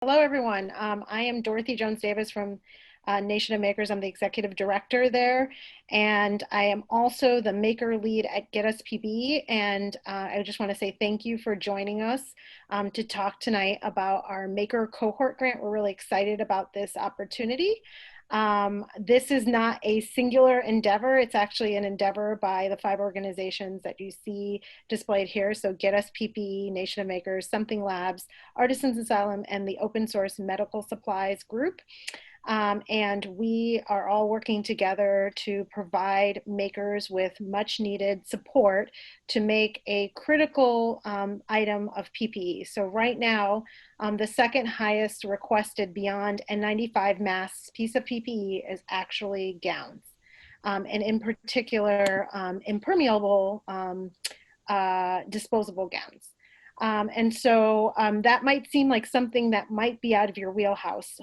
Hello, everyone. I am Dorothy Jones-Davis from Nation of Makers. I'm the executive director there, and I am also the maker lead at GetUsPPE. And I just want to say thank you for joining us to talk tonight about our Maker Cohort Grant. We're really excited about this opportunity. This is not a singular endeavor. It's actually an endeavor by the 5 organizations that you see displayed here. So GetUsPPE, Nation of Makers, Something Labs, Artisans Asylum, and the Open Source Medical Supplies Group. And we are all working together to provide makers with much needed support to make a critical item of PPE. So right now, the second highest requested beyond N95 masks piece of PPE is actually gowns. And in particular, impermeable disposable gowns. That might seem like something that might be out of your wheelhouse,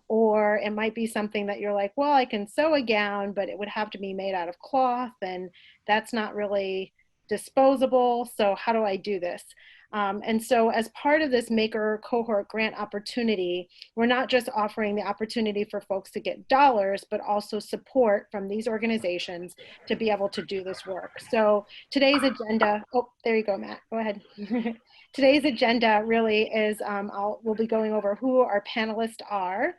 or it might be something that you're like, well, I can sew a gown, but it would have to be made out of cloth, and that's not really disposable. So how do I do this? As part of this Maker Cohort Grant opportunity, we're not just offering the opportunity for folks to get dollars, but also support from these organizations to be able to do this work. So today's agenda, oh, there you go, Matt, go ahead. Today's agenda really is, we'll be going over who our panelists are.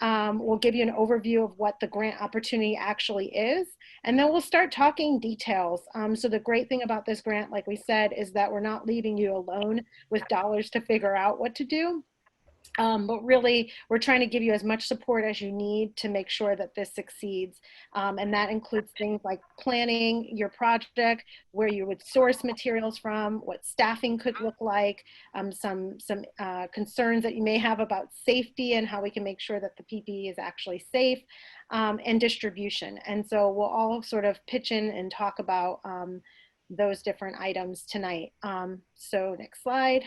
We'll give you an overview of what the grant opportunity actually is, and then we'll start talking details. So the great thing about this grant, like we said, is that we're not leaving you alone with dollars to figure out what to do. But really, we're trying to give you as much support as you need to make sure that this succeeds. And that includes things like planning your project, where you would source materials from, what staffing could look like, some concerns that you may have about safety and how we can make sure that the PPE is actually safe, and distribution. And so we'll all sort of pitch in and talk about those different items tonight. So next slide.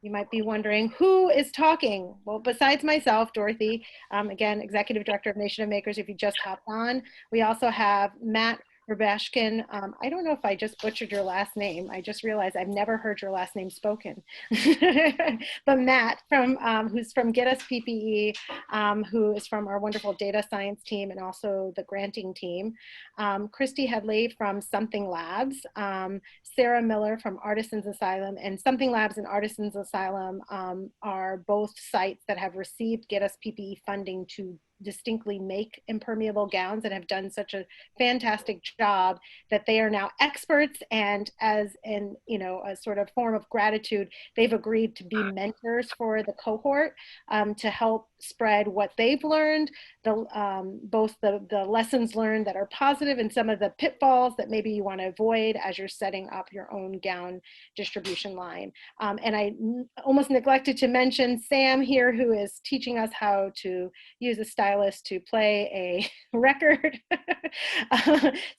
You might be wondering, who is talking? Well, besides myself, Dorothy, again, Executive Director of Nation of Makers, if you just hopped on, we also have Matt Rabashkin. I don't know if I just butchered your last name. I just realized I've never heard your last name spoken. But Matt, who's from GetUsPPE, who is from our wonderful data science team and also the granting team. Christy Headley from Something Labs. Sarah Miller from Artisans Asylum, and Something Labs and Artisans Asylum are both sites that have received GetUsPPE funding to distinctly make impermeable gowns and have done such a fantastic job that they are now experts, and as in a sort of form of gratitude, they've agreed to be mentors for the cohort to help spread what they've learned, both the lessons learned that are positive and some of the pitfalls that maybe you want to avoid as you're setting up your own gown distribution line. And I almost neglected to mention Sam here, who is teaching us how to use a stylus to play a record.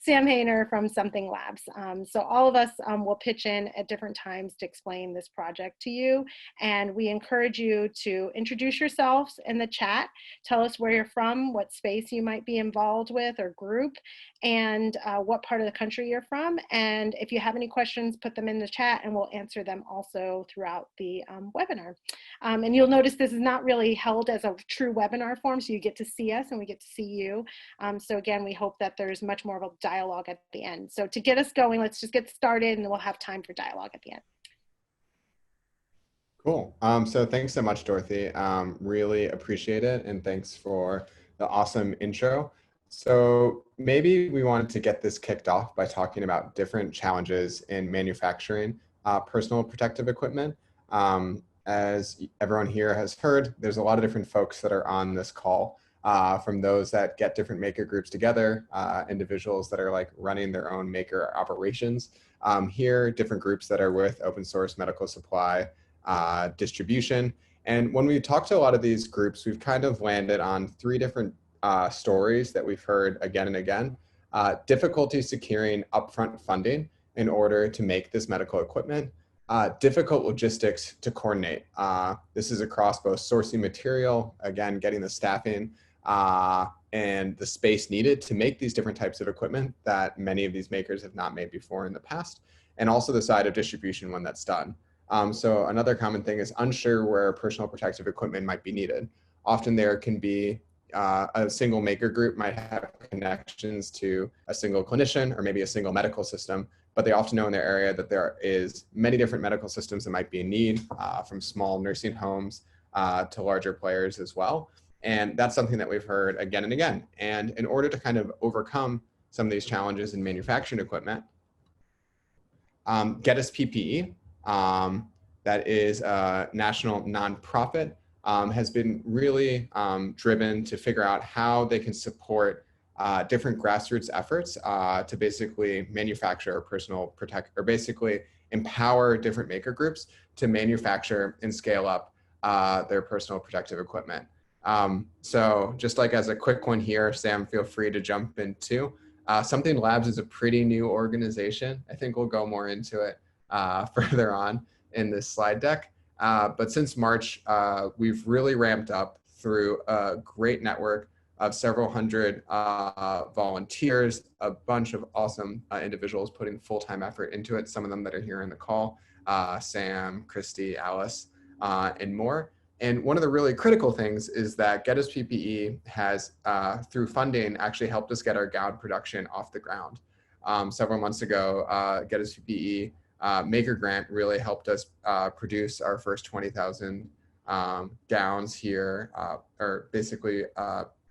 Sam Hayner from Something Labs. So all of us will pitch in at different times to explain this project to you. And we encourage you to introduce yourselves in the chat. Tell us where you're from, what space you might be involved with or group, and what part of the country you're from. And if you have any questions, put them in the chat and we'll answer them also throughout the webinar. And you'll notice this is not really held as a true webinar form, so you get to see us and we get to see you. So again, we hope that there's much more of a dialogue at the end. So to get us going, let's just get started and we'll have time for dialogue at the end. Cool. So thanks so much, Dorothy. Really appreciate it. And thanks for the awesome intro. So maybe we wanted to get this kicked off by talking about different challenges in manufacturing personal protective equipment. As everyone here has heard, there's a lot of different folks that are on this call, from those that get different maker groups together, individuals that are like running their own maker operations. Here, different groups that are with open source medical supply distribution. And when we talk to a lot of these groups, we've kind of landed on 3 different stories that we've heard again and again. Difficulty securing upfront funding in order to make this medical equipment. Difficult logistics to coordinate. This is across both sourcing material, again, getting the staffing and the space needed to make these different types of equipment that many of these makers have not made before in the past, and also the side of distribution when that's done. So another common thing is unsure where personal protective equipment might be needed. Often there can be a single maker group might have connections to a single clinician or maybe a single medical system, but they often know in their area that there is many different medical systems that might be in need, from small nursing homes to larger players as well. And that's something that we've heard again and again. And in order to kind of overcome some of these challenges in manufacturing equipment, GetUsPPE, that is a national nonprofit, has been really driven to figure out how they can support different grassroots efforts to basically manufacture personal protect, or basically empower different maker groups to manufacture and scale up their personal protective equipment. So just like as a quick one here, Sam, feel free to jump in too. Something Labs is a pretty new organization. I think we'll go more into it further on in this slide deck. But since March, we've really ramped up through a great network of several hundred volunteers, a bunch of awesome individuals putting full-time effort into it, some of them that are here in the call, Sam, Christy, Alice, and more. And one of the really critical things is that GetUsPPE has, through funding, actually helped us get our gown production off the ground. Several months ago, GetUsPPE Maker Grant really helped us produce our first 20,000 gowns here, or basically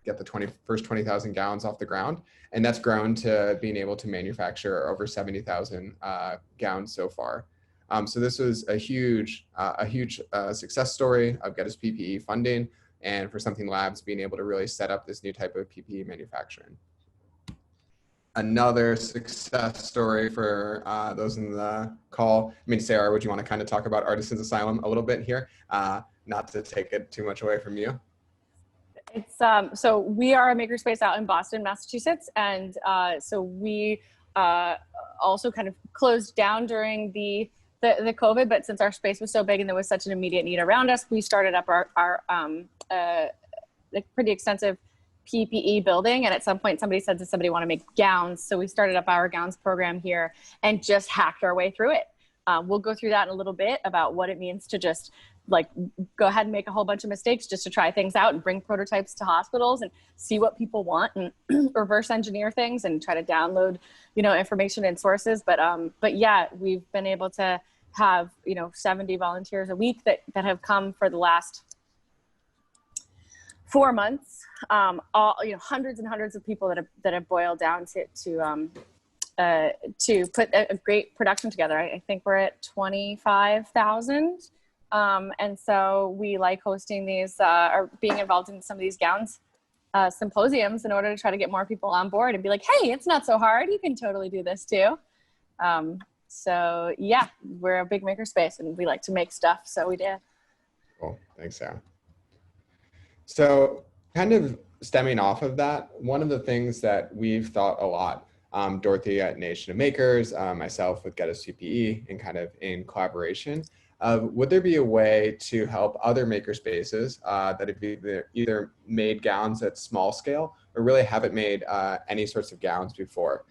get the first 20,000 gowns off the ground. And that's grown to being able to manufacture over 70,000 gowns so far. So this was a huge success story of GetUsPPE funding, and for Something Labs being able to really set up this new type of PPE manufacturing. Another success story for those in the call. I mean, Sarah, would you want to kind of talk about Artisans Asylum a little bit here? Not to take it too much away from you. It's so we are a makerspace out in Boston, Massachusetts, and so we also kind of closed down during the COVID, but since our space was so big and there was such an immediate need around us, we started up our pretty extensive PPE building. And at some point somebody said, does somebody want to make gowns? So we started up our gowns program here and just hacked our way through it. We'll go through that in a little bit about what it means to just like go ahead and make a whole bunch of mistakes just to try things out and bring prototypes to hospitals and see what people want and reverse engineer things and try to download, information and sources. But yeah, we've been able to have, 70 volunteers a week that have come for the last 4 months. All, hundreds and hundreds of people that have boiled down to put a great production together. I think we're at 25,000. And so we like hosting these, or being involved in some of these gowns symposiums in order to try to get more people on board and be like, hey, it's not so hard. You can totally do this too. So yeah, we're a big makerspace and we like to make stuff. So we did. Cool. Thanks, Sarah. So kind of stemming off of that, one of the things that we've thought a lot, Dorothy at Nation of Makers, myself with GetUsPPE, and kind of in collaboration, would there be a way to help other makerspaces that have either made gowns at small scale or really haven't made any sorts of gowns before?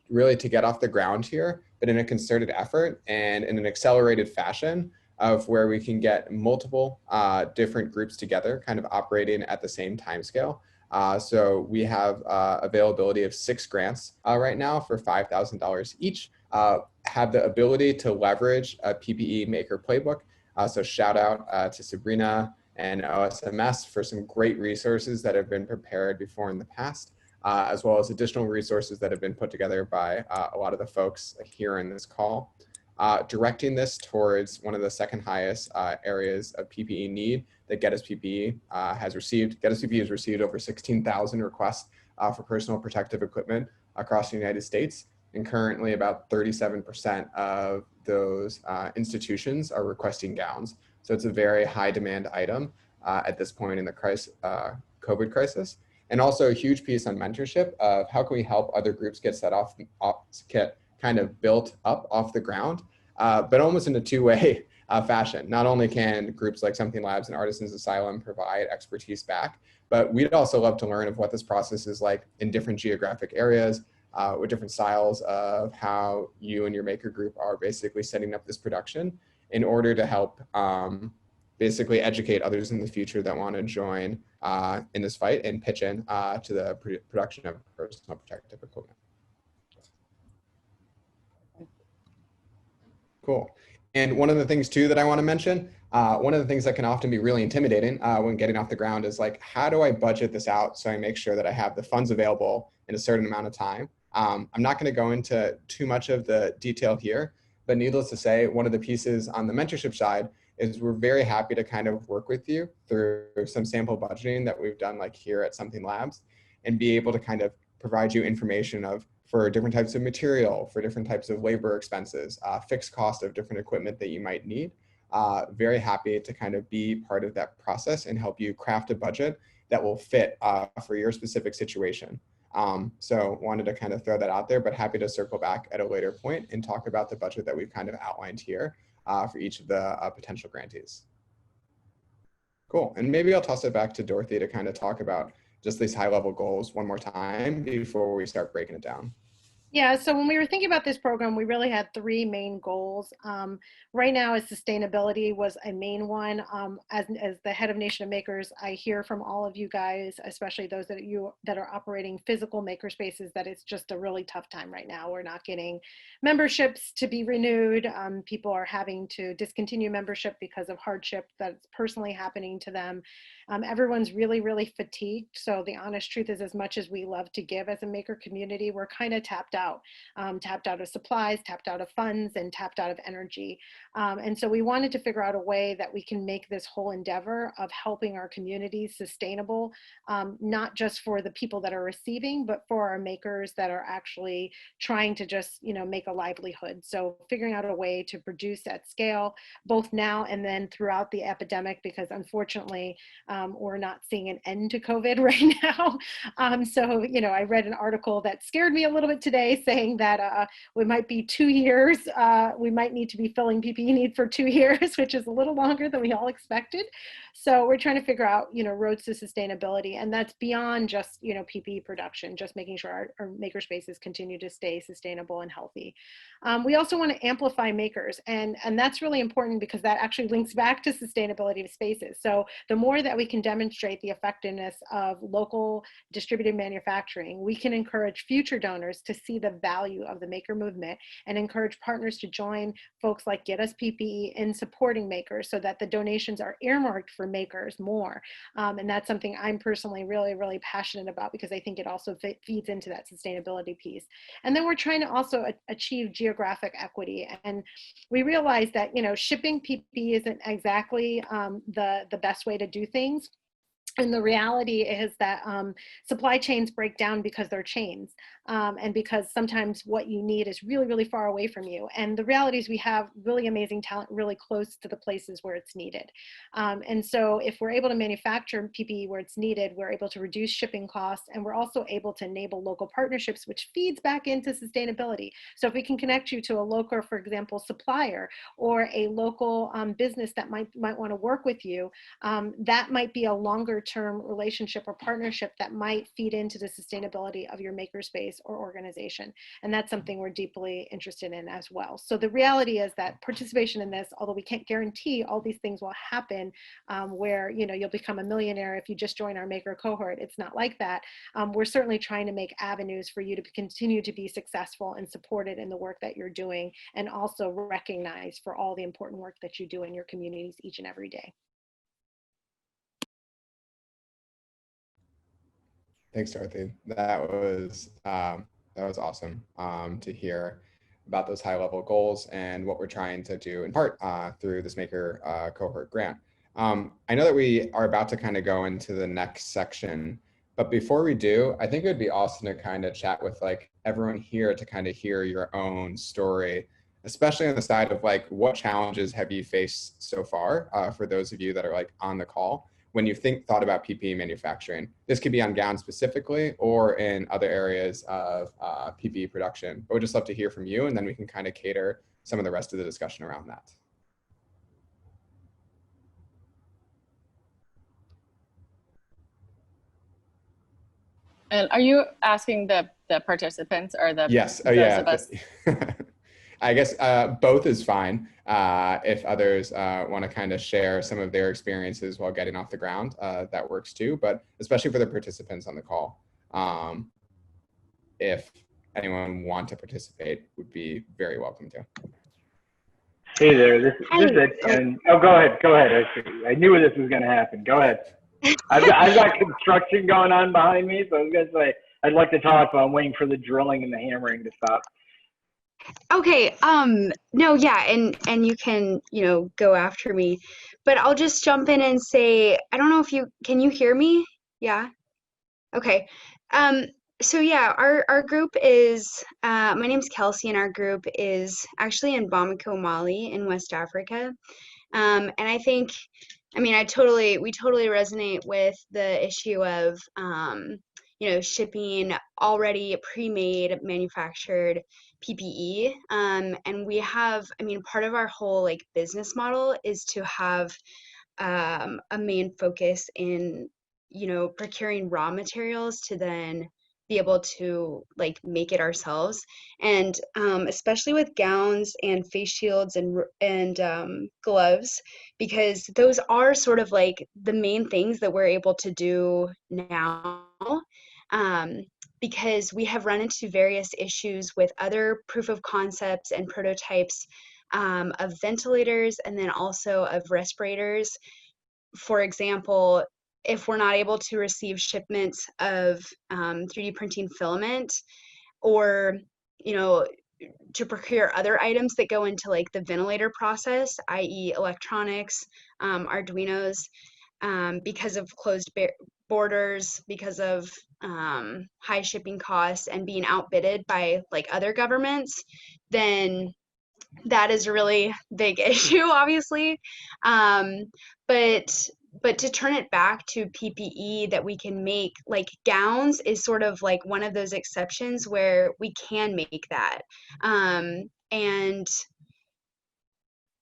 Really to get off the ground here, but in a concerted effort and in an accelerated fashion of where we can get multiple different groups together, kind of operating at the same time scale. So we have availability of 6 grants right now for $5,000 each. Have the ability to leverage a PPE maker playbook. So shout out to Sabrina and OSMS for some great resources that have been prepared before in the past, as well as additional resources that have been put together by a lot of the folks here in this call. Directing this towards one of the second highest areas of PPE need that GetUsPPE has received. GetUsPPE has received over 16,000 requests for personal protective equipment across the United States. And currently about 37% of those institutions are requesting gowns. So it's a very high demand item at this point in the COVID crisis. And also a huge piece on mentorship of how can we help other groups get get kind of built up off the ground, but almost in a two-way fashion. Not only can groups like Something Labs and Artisans Asylum provide expertise back, but we'd also love to learn of what this process is like in different geographic areas, with different styles of how you and your maker group are basically setting up this production. in order to help basically educate others in the future that want to join in this fight and pitch in to the production of personal protective equipment. Cool. And one of the things too that I want to mention, one of the things that can often be really intimidating when getting off the ground is like, how do I budget this out so I make sure that I have the funds available in a certain amount of time? I'm not going to go into too much of the detail here, but needless to say, one of the pieces on the mentorship side is we're very happy to kind of work with you through some sample budgeting that we've done like here at Something Labs, and be able to kind of provide you information of for different types of material, for different types of labor expenses, fixed cost of different equipment that you might need. Very happy to kind of be part of that process and help you craft a budget that will fit for your specific situation. So wanted to kind of throw that out there, but happy to circle back at a later point and talk about the budget that we've kind of outlined here for each of the potential grantees. Cool, and maybe I'll toss it back to Dorothy to kind of talk about just these high level goals one more time before we start breaking it down. Yeah, so when we were thinking about this program, we really had three main goals. Right now, as sustainability was a main one. As the head of Nation of Makers, I hear from all of you guys, especially those that are operating physical maker spaces, that it's just a really tough time right now. We're not getting memberships to be renewed. People are having to discontinue membership because of hardship that's personally happening to them. Everyone's really, really fatigued. So the honest truth is, as much as we love to give as a maker community, we're kind of tapped out of supplies, tapped out of funds, and tapped out of energy. And so we wanted to figure out a way that we can make this whole endeavor of helping our communities sustainable, not just for the people that are receiving, but for our makers that are actually trying to just, make a livelihood. So figuring out a way to produce at scale, both now and then throughout the epidemic, because unfortunately, we're not seeing an end to COVID right now. So, I read an article that scared me a little bit today saying that we might be 2 years, we might need to be filling PPE need for 2 years, which is a little longer than we all expected. So we're trying to figure out, roads to sustainability, and that's beyond just, PPE production, just making sure our maker spaces continue to stay sustainable and healthy. We also want to amplify makers, and that's really important because that actually links back to sustainability of spaces. So the more that we can demonstrate the effectiveness of local distributed manufacturing, we can encourage future donors to see the value of the maker movement and encourage partners to join folks like GetUsPPE in supporting makers so that the donations are earmarked for makers more. And that's something I'm personally really, really passionate about because I think it also feeds into that sustainability piece. And then we're trying to also achieve geographic equity. And we realize that, shipping PPE isn't exactly the best way to do things. And the reality is that supply chains break down because they're chains, and because sometimes what you need is really, really far away from you. And the reality is we have really amazing talent really close to the places where it's needed. And so if we're able to manufacture PPE where it's needed, we're able to reduce shipping costs, and we're also able to enable local partnerships, which feeds back into sustainability. So if we can connect you to a local, for example, supplier or a local business that might want to work with you, that might be a longer term relationship or partnership that might feed into the sustainability of your makerspace or organization. And that's something we're deeply interested in as well. So the reality is that participation in this, although we can't guarantee all these things will happen, where you'll become a millionaire if you just join our maker cohort, it's not like that. We're certainly trying to make avenues for you to continue to be successful and supported in the work that you're doing, and also recognized for all the important work that you do in your communities each and every day. Thanks, Dorothy. That was awesome to hear about those high-level goals and what we're trying to do in part through this Maker cohort grant. I know that we are about to kind of go into the next section, but before we do, I think it would be awesome to kind of chat with like everyone here to kind of hear your own story, especially on the side of like what challenges have you faced so far for those of you that are like on the call when you thought about PPE manufacturing. This could be on gowns specifically or in other areas of PPE production. But we'd just love to hear from you, and then we can kind of cater some of the rest of the discussion around that. And are you asking the participants or the yes, those of us? I guess both is fine. If others want to kind of share some of their experiences while getting off the ground, that works too, but especially for the participants on the call. If anyone want to participate, would be very welcome to. Hey there, this is Etienne. Oh, go ahead. I knew this was going to happen. Go ahead. I've got construction going on behind me, so I was going to say I'd like to talk, but I'm waiting for the drilling and the hammering to stop. Okay, no, yeah, and you can, go after me, but I'll just jump in and say, I don't know if can you hear me? Yeah. Okay. So yeah, our group is, my name's Kelsey, and our group is actually in Bamako, Mali, in West Africa. And I think, we totally resonate with the issue of, shipping already pre-made manufactured PPE. And we have, part of our whole business model is to have a main focus in, procuring raw materials to then be able to make it ourselves. And especially with gowns and face shields and gloves, because those are sort of the main things that we're able to do now. Because we have run into various issues with other proof of concepts and prototypes of ventilators, and then also of respirators. For example, if we're not able to receive shipments of 3D printing filament, or to procure other items that go into the ventilator process, i.e. electronics, Arduinos, because of closed borders, because of high shipping costs and being outbidded by other governments, then that is a really big issue, obviously. But to turn it back to PPE that we can make, gowns is sort of one of those exceptions where we can make that. And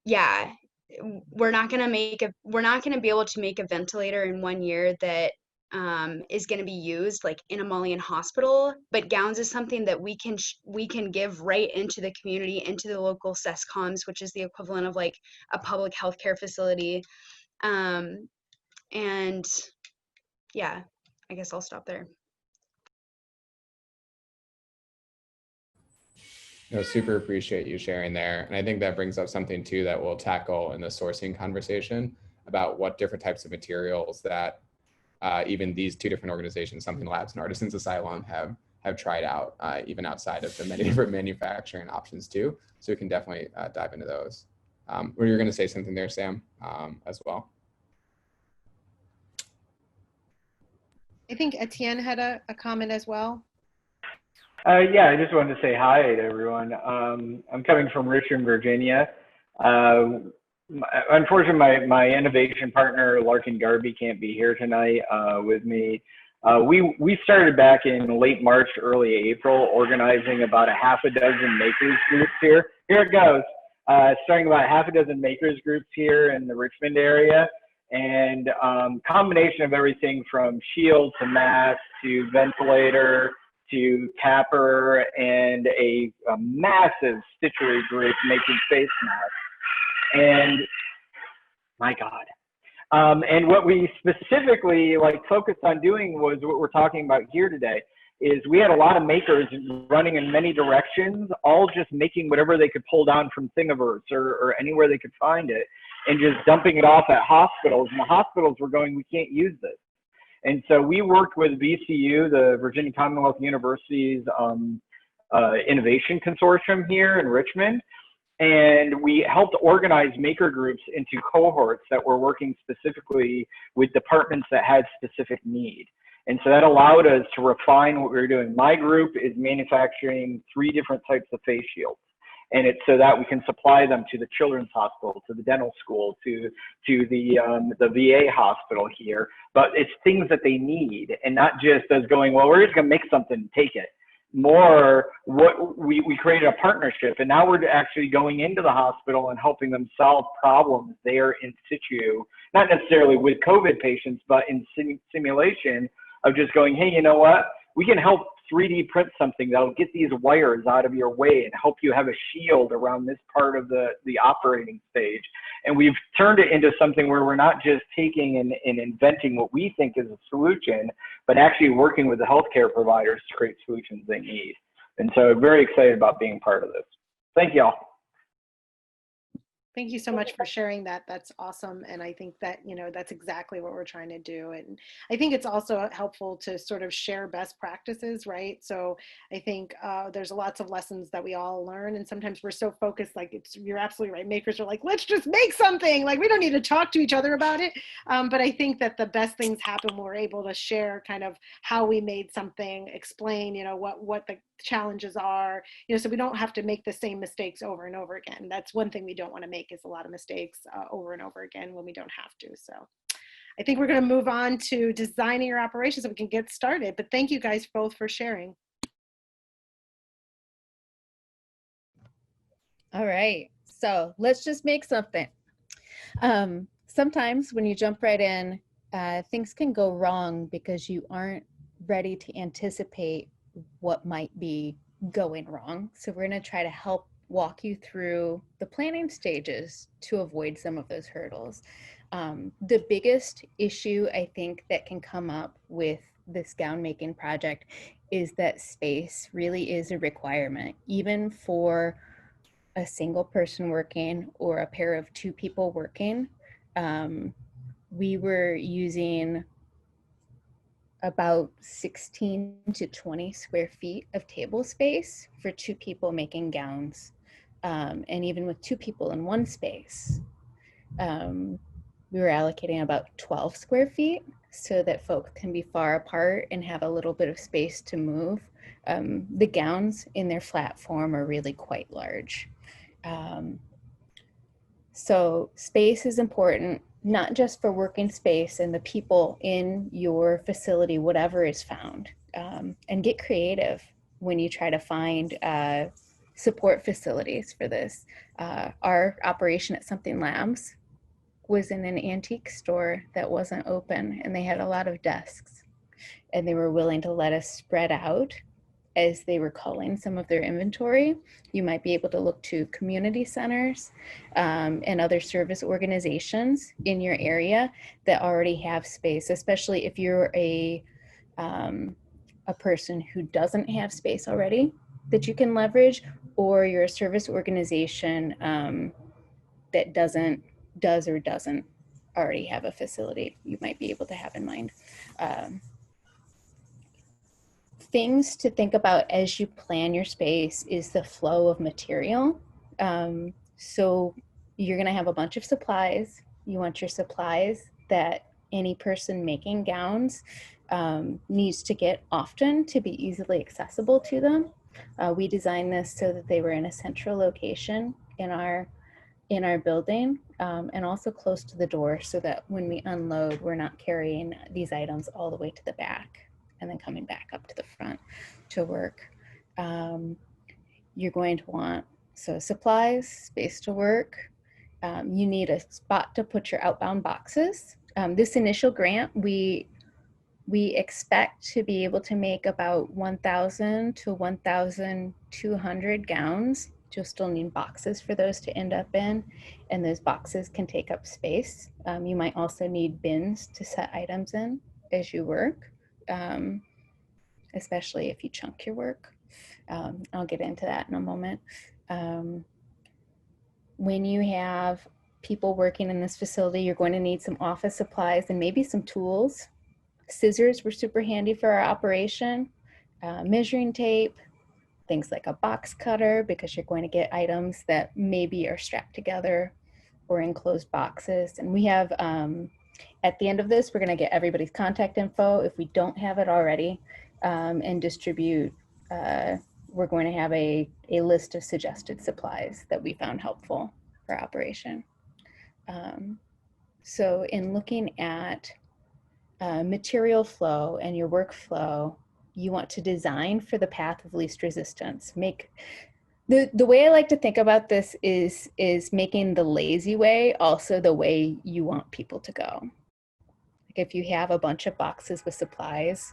yeah, we're not going to be able to make a ventilator in 1 year that is going to be used in a Malian hospital, but gowns is something that we can give right into the community, into the local SESCOMs, which is the equivalent of a public healthcare facility. And yeah, I guess I'll stop there. No, super appreciate you sharing there. And I think that brings up something too that we'll tackle in the sourcing conversation about what different types of materials that even these two different organizations, Something Labs and Artisans Asylum, have tried out, even outside of the many different manufacturing options too. So we can definitely dive into those. Were you going to say something there, Sam, as well? I think Etienne had a comment as well. Yeah, I just wanted to say hi to everyone. I'm coming from Richmond, Virginia. Unfortunately, my innovation partner, Larkin Garby, can't be here tonight with me. We started back in late March, early April, organizing about a half a dozen makers groups here. Here it goes. Starting about half a dozen makers groups here in the Richmond area. And combination of everything from shield to mask to ventilator to capper, and a massive stitchery group making face masks. And my God. And what we specifically focused on doing was what we're talking about here today, is we had a lot of makers running in many directions, all just making whatever they could pull down from Thingiverse or anywhere they could find it, and just dumping it off at hospitals. And the hospitals were going, we can't use this. And so we worked with VCU, the Virginia Commonwealth University's Innovation Consortium here in Richmond. And we helped organize maker groups into cohorts that were working specifically with departments that had specific need. And so that allowed us to refine what we were doing. My group is manufacturing 3 different types of face shields. And it's so that we can supply them to the children's hospital, to the dental school, to the VA hospital here. But it's things that they need, and not just us going, well, we're just gonna make something and take it. More, what we created a partnership, and now we're actually going into the hospital and helping them solve problems there in situ, not necessarily with COVID patients, but in simulation of just going, hey, you know what? We can help 3D print something that'll get these wires out of your way and help you have a shield around this part of the operating stage. And we've turned it into something where we're not just taking and inventing what we think is a solution, but actually working with the healthcare providers to create solutions they need. And so very excited about being part of this. Thank you all. Thank you so much for sharing that. That's awesome. And I think that, that's exactly what we're trying to do. And I think it's also helpful to sort of share best practices, right? So I think there's lots of lessons that we all learn. And sometimes we're so focused, like you're absolutely right. Makers are like, let's just make something. Like we don't need to talk to each other about it. But I think that the best things happen when we're able to share kind of how we made something, explain, what the challenges are, so we don't have to make the same mistakes over and over again. That's one thing we don't want to make, is a lot of mistakes over and over again when we don't have to. So I think we're going to move on to designing your operations so we can get started. But thank you guys both for sharing. All right, so let's just make something. Sometimes when you jump right in, things can go wrong because you aren't ready to anticipate what might be going wrong. So we're going to try to help walk you through the planning stages to avoid some of those hurdles. The biggest issue I think that can come up with this gown making project is that space really is a requirement, even for a single person working or a pair of two people working. We were using about 16 to 20 square feet of table space for two people making gowns. And even with two people in one space, we were allocating about 12 square feet so that folks can be far apart and have a little bit of space to move. The gowns in their flat form are really quite large. So space is important, not just for working space and the people in your facility, whatever is found. And get creative when you try to find support facilities for this. Our operation at Something Labs was in an antique store that wasn't open, and they had a lot of desks, and they were willing to let us spread out as they were culling some of their inventory. You might be able to look to community centers and other service organizations in your area that already have space, especially if you're a person who doesn't have space already that you can leverage, or you're a service organization that does or doesn't already have a facility you might be able to have in mind. Things to think about as you plan your space is the flow of material. So you're going to have a bunch of supplies. You want your supplies that any person making gowns needs to get often to be easily accessible to them. We designed this so that they were in a central location in our building, and also close to the door, so that when we unload, we're not carrying these items all the way to the back and then coming back up to the front to work. You're going to want supplies, space to work. You need a spot to put your outbound boxes. This initial grant, we expect to be able to make about 1,000 to 1,200 gowns. You'll still need boxes for those to end up in, and those boxes can take up space. You might also need bins to set items in as you work, especially if you chunk your work. I'll get into that in a moment. When you have people working in this facility, you're going to need some office supplies and maybe some tools. Scissors were super handy for our operation, measuring tape, things like a box cutter, because you're going to get items that maybe are strapped together or in closed boxes. And we have, at the end of this, we're going to get everybody's contact info if we don't have it already, and distribute. We're going to have a list of suggested supplies that we found helpful for operation. So in looking at material flow and your workflow, you want to design for the path of least resistance. Make the way I like to think about this is making the lazy way also the way you want people to go. Like if you have a bunch of boxes with supplies,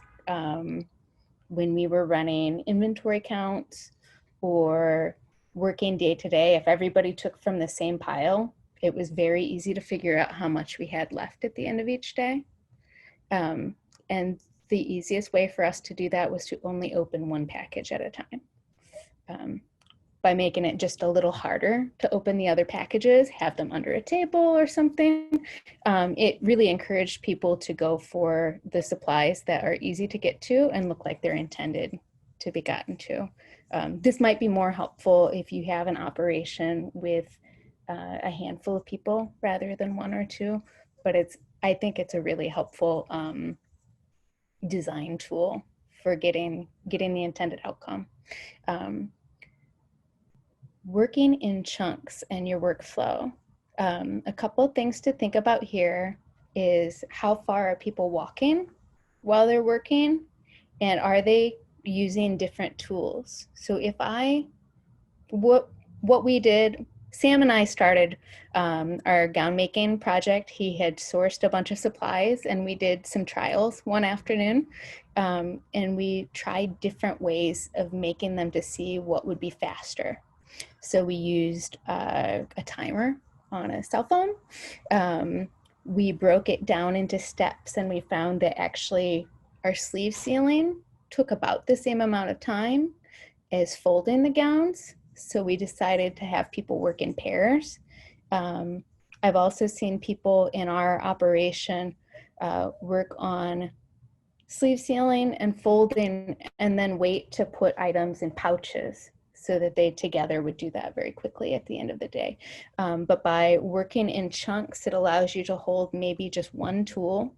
when we were running inventory counts or working day to day, if everybody took from the same pile, it was very easy to figure out how much we had left at the end of each day. And the easiest way for us to do that was to only open one package at a time. By making it just a little harder to open the other packages, have them under a table or something, it really encouraged people to go for the supplies that are easy to get to and look like they're intended to be gotten to. This might be more helpful if you have an operation with a handful of people rather than one or two, but I think it's a really helpful design tool for getting the intended outcome. Working in chunks and your workflow. A couple of things to think about here is how far are people walking while they're working, and are they using different tools? So what we did, Sam and I started our gown making project. He had sourced a bunch of supplies and we did some trials one afternoon, and we tried different ways of making them to see what would be faster. So we used a timer on a cell phone. We broke it down into steps and we found that actually our sleeve sealing took about the same amount of time as folding the gowns. So we decided to have people work in pairs. I've also seen people in our operation work on sleeve sealing and folding and then wait to put items in pouches so that they together would do that very quickly at the end of the day. But by working in chunks, it allows you to hold maybe just one tool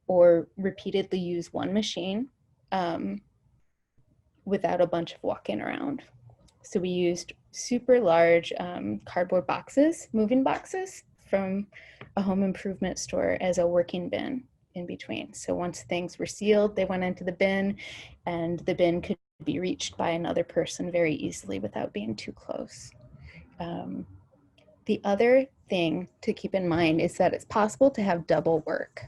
or repeatedly use one machine without a bunch of walking around. So we used super large cardboard boxes, moving boxes from a home improvement store as a working bin in between. So once things were sealed, they went into the bin and the bin could be reached by another person very easily without being too close. The other thing to keep in mind is that it's possible to have double work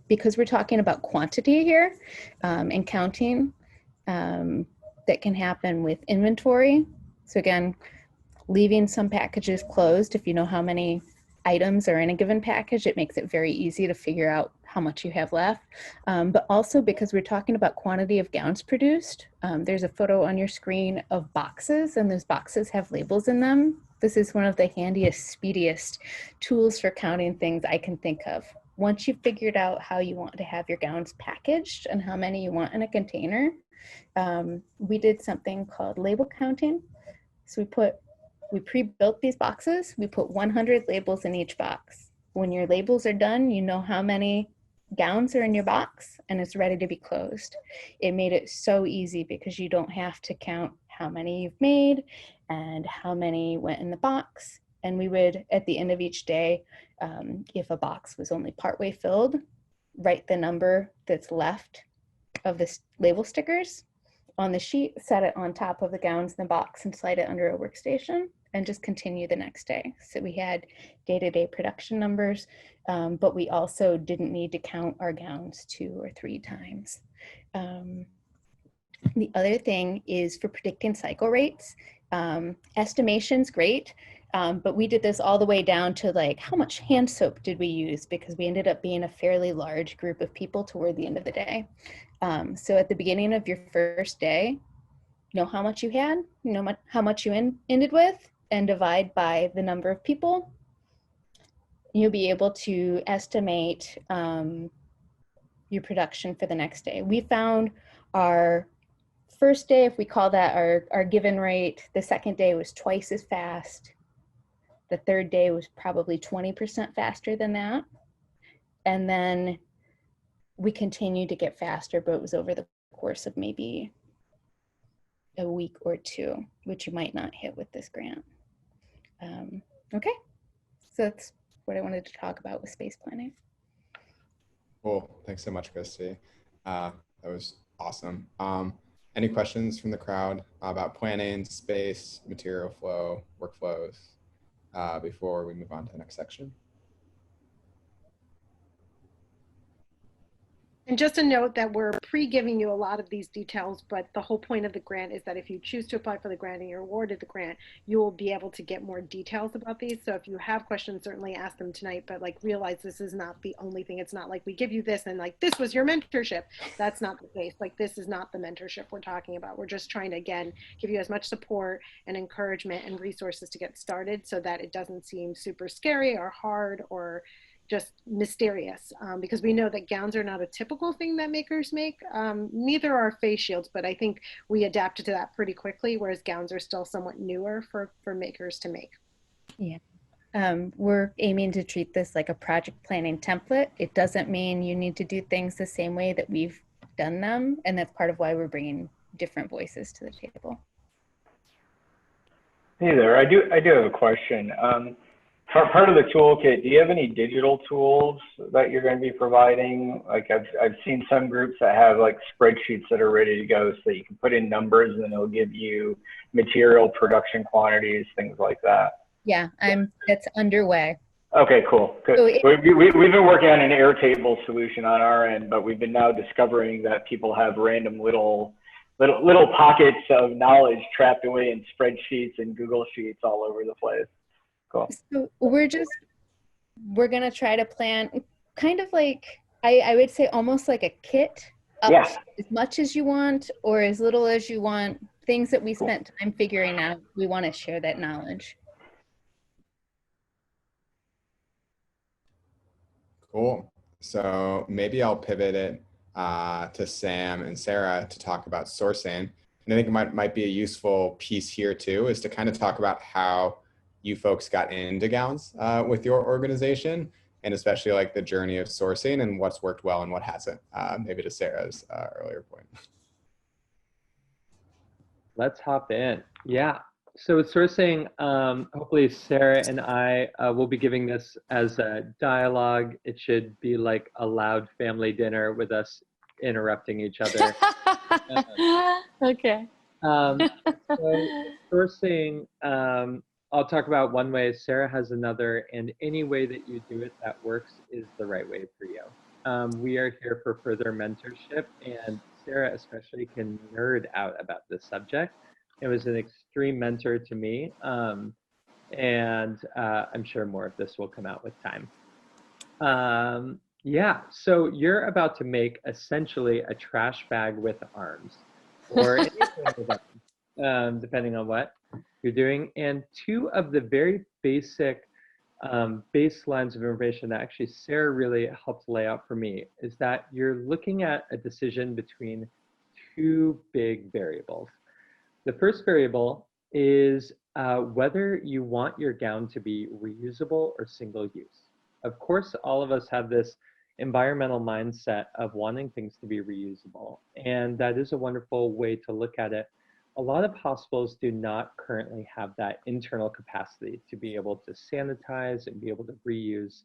because we're talking about quantity here and counting. That can happen with inventory. So again, leaving some packages closed, if you know how many items are in a given package, it makes it very easy to figure out how much you have left. But also because we're talking about quantity of gowns produced, there's a photo on your screen of boxes and those boxes have labels in them. This is one of the handiest, speediest tools for counting things I can think of. Once you've figured out how you want to have your gowns packaged and how many you want in a container, we did something called label counting. So we pre-built these boxes. We put 100 labels in each box. When your labels are done, you know how many gowns are in your box and it's ready to be closed. It made it so easy because you don't have to count how many you've made and how many went in the box. And we would, at the end of each day, if a box was only partway filled, write the number that's left of the label stickers on the sheet, set it on top of the gowns in the box and slide it under a workstation and just continue the next day. So we had day-to-day production numbers, but we also didn't need to count our gowns 2 or 3 times. The other thing is for predicting cycle rates. Estimation's great, but we did this all the way down to like how much hand soap did we use, because we ended up being a fairly large group of people toward the end of the day. So at the beginning of your first day, know how much you had, know how much you ended with, and divide by the number of people. You'll be able to estimate your production for the next day. We found our first day, if we call that our given rate, the second day was twice as fast. The third day was probably 20% faster than that. And then we continued to get faster, but it was over the course of maybe a week or 2, which you might not hit with this grant. Okay, so that's what I wanted to talk about with space planning. Cool, thanks so much, Christy. That was awesome. Any questions from the crowd about planning, space, material flow, workflows before we move on to the next section? And just a note that we're pre-giving you a lot of these details, but the whole point of the grant is that if you choose to apply for the grant and you're awarded the grant, you will be able to get more details about these. So if you have questions, certainly ask them tonight, but like realize this is not the only thing. It's not like we give you this and like this was your mentorship. That's not the case. Like this is not the mentorship we're talking about. We're just trying to, again, give you as much support and encouragement and resources to get started so that it doesn't seem super scary or hard or just mysterious, because we know that gowns are not a typical thing that makers make. Neither are face shields, but I think we adapted to that pretty quickly, whereas gowns are still somewhat newer for makers to make. Yeah. We're aiming to treat this like a project planning template. It doesn't mean you need to do things the same way that we've done them, and that's part of why we're bringing different voices to the table. Hey there, I do have a question. For part of the toolkit, do you have any digital tools that you're going to be providing? Like I've seen some groups that have like spreadsheets that are ready to go so that you can put in numbers and it'll give you material production quantities, things like that. Yeah, that's underway. Okay, cool. Good. So We've been working on an Airtable solution on our end, but we've been now discovering that people have random little pockets of knowledge trapped away in spreadsheets and Google Sheets all over the place. Cool. So we're gonna try to plan kind of like I would say almost like a kit up Yeah. to as much as you want or as little as you want, things that we spent time figuring out. We want to share that knowledge. Cool. So maybe I'll pivot it to Sam and Sarah to talk about sourcing. And I think it might be a useful piece here too, is to kind of talk about how you folks got into gowns with your organization, and especially like the journey of sourcing and what's worked well and what hasn't, maybe to Sarah's earlier point. Let's hop in. Yeah. So with sourcing, hopefully Sarah and I will be giving this as a dialogue. It should be like a loud family dinner with us interrupting each other. Okay. So sourcing, I'll talk about one way, Sarah has another, and any way that you do it that works is the right way for you. We are here for further mentorship, and Sarah especially can nerd out about this subject. It was an extreme mentor to me, and I'm sure more of this will come out with time. Yeah, so you're about to make essentially a trash bag with arms, or anything with arms, depending on what you're doing. And two of the very basic baselines of information that actually Sarah really helped lay out for me is that you're looking at a decision between two big variables. The first variable is whether you want your gown to be reusable or single use. Of course, all of us have this environmental mindset of wanting things to be reusable, and that is a wonderful way to look at it. A lot of hospitals do not currently have that internal capacity to be able to sanitize and be able to reuse.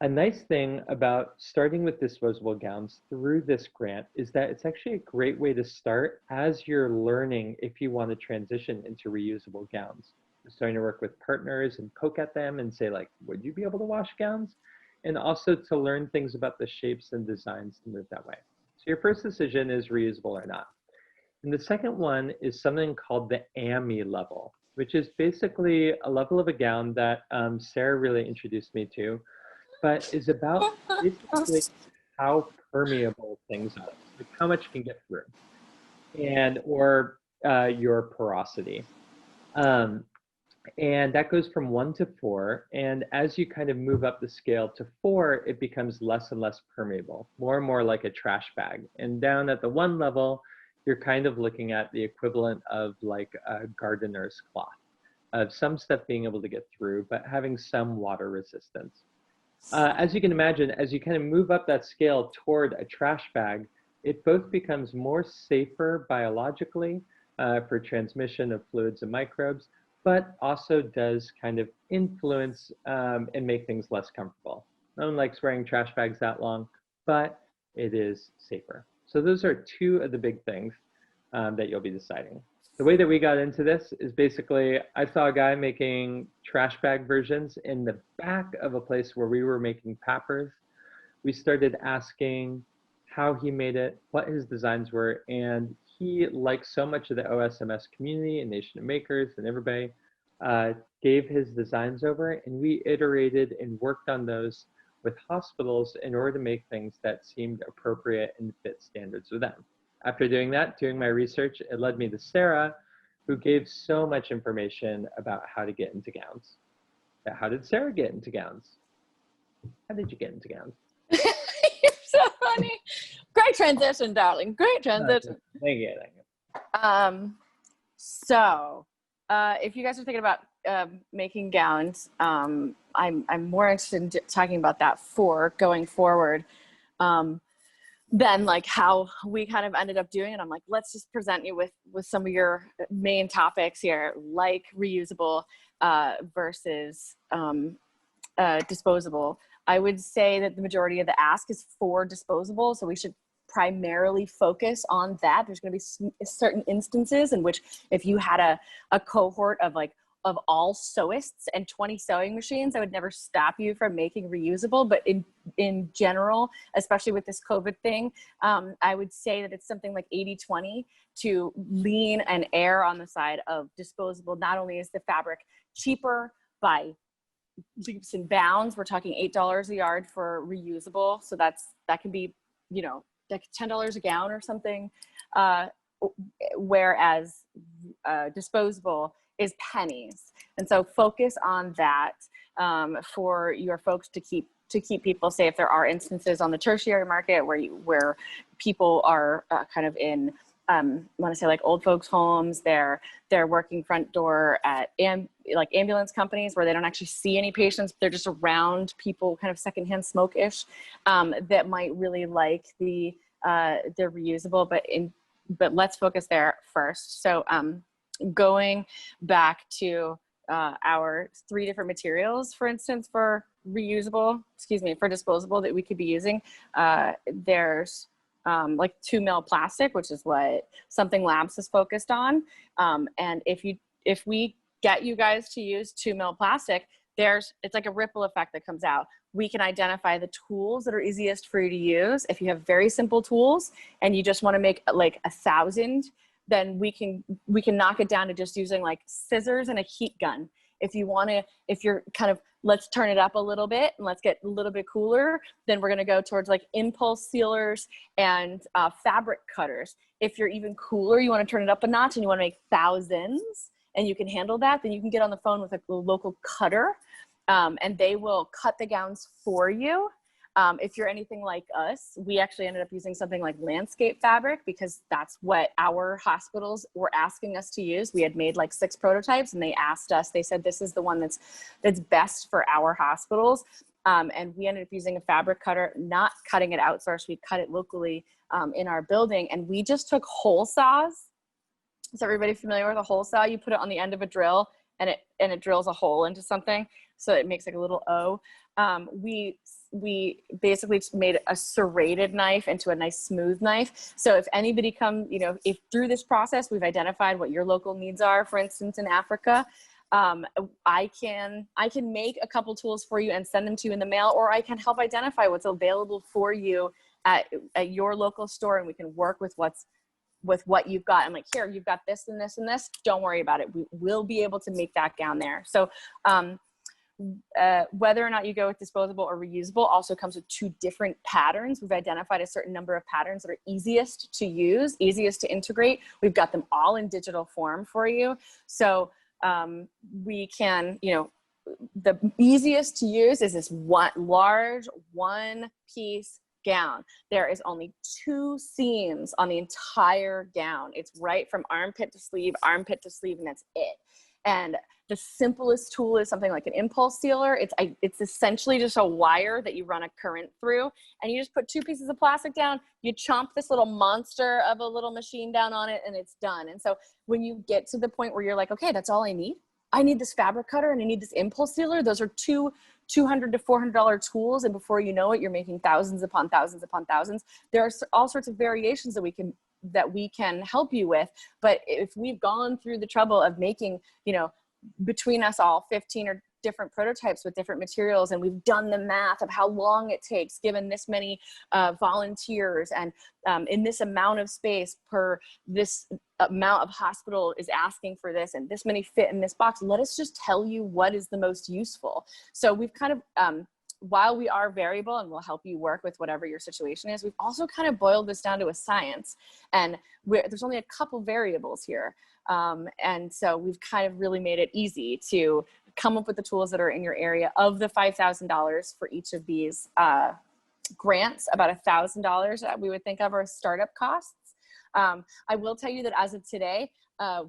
A nice thing about starting with disposable gowns through this grant is that it's actually a great way to start as you're learning if you want to transition into reusable gowns. You're starting to work with partners and poke at them and say like, would you be able to wash gowns? And also to learn things about the shapes and designs to move that way. So your first decision is reusable or not. And the second one is something called the AMI level, which is basically a level of a gown that Sarah really introduced me to, but is about basically how permeable things are, like how much you can get through, and or your porosity. And that goes from 1 to 4. And as you kind of move up the scale to 4, it becomes less and less permeable, more and more like a trash bag. And down at the 1 level, you're kind of looking at the equivalent of like a gardener's cloth, of some stuff being able to get through, but having some water resistance. As you can imagine, as you kind of move up that scale toward a trash bag, it both becomes more safer biologically for transmission of fluids and microbes, but also does kind of influence and make things less comfortable. No one likes wearing trash bags that long, but it is safer. So those are two of the big things that you'll be deciding. The way that we got into this is basically, I saw a guy making trash bag versions in the back of a place where we were making pappers. We started asking, how he made it, what his designs were, and he, like so much of the OSMS community and Nation of Makers and everybody, gave his designs over, and we iterated and worked on those with hospitals in order to make things that seemed appropriate and fit standards with them. After doing that, doing my research, it led me to Sarah, who gave so much information about how to get into gowns. How did Sarah get into gowns? How did you get into gowns? You're so funny. Great transition, darling. Great transition. Thank you. Thank you. So if you guys are thinking about making gowns, I'm more interested in talking about that for going forward than like how we kind of ended up doing it. I'm like, let's just present you with some of your main topics here, like reusable versus disposable. I would say that the majority of the ask is for disposable, so we should primarily focus on that. There's going to be certain instances in which if you had a cohort of all sewists and 20 sewing machines, I would never stop you from making reusable. But in general, especially with this COVID thing, I would say that it's something like 80-20 to lean and err on the side of disposable. Not only is the fabric cheaper by leaps and bounds, we're talking $8 a yard for reusable. So that can be, like $10 a gown or something. Whereas disposable is pennies. And so focus on that for your folks to keep people safe. There are instances on the tertiary market where people are kind of in, I want to say like old folks homes, they're working front door at like ambulance companies where they don't actually see any patients. They're just around people kind of secondhand smoke-ish that might really like the reusable, but let's focus there first. So going back to our 3 different materials, for instance, for disposable that we could be using, there's like 2 mil plastic, which is what Something Labs is focused on. And if we get you guys to use 2 mil plastic, it's like a ripple effect that comes out. We can identify the tools that are easiest for you to use. If you have very simple tools and you just want to make like 1,000, then we can knock it down to just using like scissors and a heat gun. If you're kind of, let's turn it up a little bit and let's get a little bit cooler, then we're going to go towards like impulse sealers and fabric cutters. If you're even cooler, you want to turn it up a notch and you want to make thousands and you can handle that, then you can get on the phone with a local cutter and they will cut the gowns for you. If you're anything like us, we actually ended up using something like landscape fabric because that's what our hospitals were asking us to use. We had made like 6 prototypes and they said, this is the one that's best for our hospitals. And we ended up using a fabric cutter, not cutting it outsourced. We cut it locally in our building. And we just took hole saws. Is everybody familiar with a hole saw? You put it on the end of a drill and it drills a hole into something. So it makes like a little O. We basically made a serrated knife into a nice smooth knife. So if anybody if through this process, we've identified what your local needs are, for instance, in Africa, I can make a couple tools for you and send them to you in the mail, or I can help identify what's available for you at your local store, and we can work with what you've got. I'm like, here, you've got this and this and this. Don't worry about it. We will be able to make that gown there. So whether or not you go with disposable or reusable also comes with 2 different patterns. We've identified a certain number of patterns that are easiest to use, easiest to integrate. We've got them all in digital form for you. So we can, the easiest to use is this large 1-piece gown. There is only 2 seams on the entire gown. It's right from armpit to sleeve, and that's it. And the simplest tool is something like an impulse sealer. It's essentially just a wire that you run a current through, and you just put 2 pieces of plastic down, you chomp this little monster of a little machine down on it, and it's done. And so when you get to the point where you're like, okay, that's all I need. I need this fabric cutter and I need this impulse sealer. Those are 2 $200 to $400 tools, and before you know it, you're making thousands upon thousands upon thousands. There are all sorts of variations that we can help you with. But if we've gone through the trouble of making, between us all 15 different prototypes with different materials, and we've done the math of how long it takes given this many volunteers and in this amount of space per this amount of hospital is asking for this, and this many fit in this box. Let us just tell you what is the most useful. So we've kind of, while we are variable and we'll help you work with whatever your situation is, we've also kind of boiled this down to a science, and there's only a couple variables here. And so we've kind of really made it easy to come up with the tools that are in your area. Of the $5,000 for each of these grants, about $1,000 that we would think of are startup costs. I will tell you that as of today,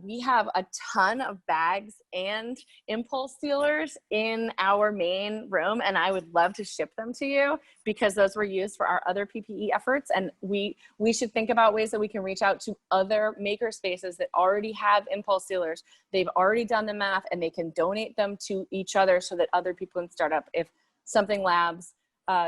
we have a ton of bags and impulse sealers in our main room, and I would love to ship them to you because those were used for our other PPE efforts. And we should think about ways that we can reach out to other maker spaces that already have impulse sealers. They've already done the math, and they can donate them to each other so that other people in startup, if Something Labs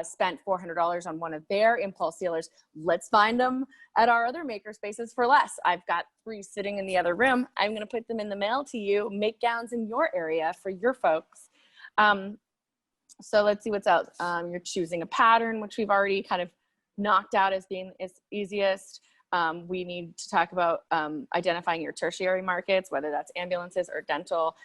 spent $400 on one of their impulse sealers, let's find them at our other maker spaces for less. I've got 3 sitting in the other room. I'm going to put them in the mail to you. Make gowns in your area for your folks. So let's see what's out. You're choosing a pattern, which we've already kind of knocked out as being as easiest. We need to talk about identifying your tertiary markets, whether that's ambulances or dental.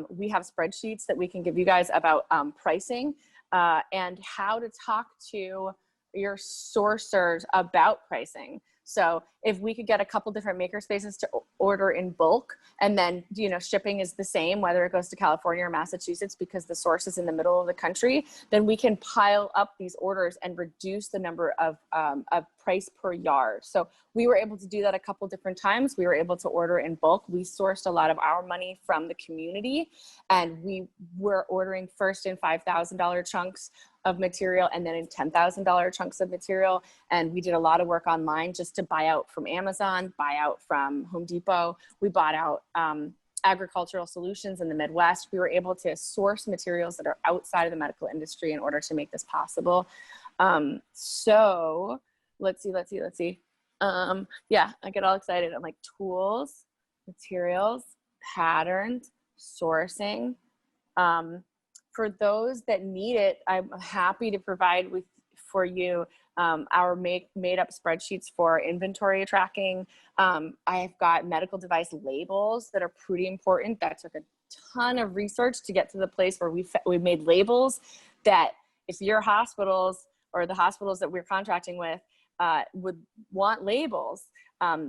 We have spreadsheets that we can give you guys about pricing and how to talk to your sourcers about pricing. So if we could get a couple different maker spaces to order in bulk, and then, you know, shipping is the same, whether it goes to California or Massachusetts, because the source is in the middle of the country, then we can pile up these orders and reduce the number of price per yard. So we were able to do that a couple different times. We were able to order in bulk. We sourced a lot of our money from the community, and we were ordering first in $5,000 chunks of material and then in $10,000 chunks of material. And we did a lot of work online just to buy out from Amazon, buy out from Home Depot. We bought out agricultural solutions in the Midwest. We were able to source materials that are outside of the medical industry in order to make this possible. So let's see. Yeah, I get all excited. I'm like, tools, materials, patterns, sourcing. For those that need it, I'm happy to provide for you our made up spreadsheets for inventory tracking. I've got medical device labels that are pretty important. That took a ton of research to get to the place where we made labels that if your hospitals or the hospitals that we're contracting with would want labels.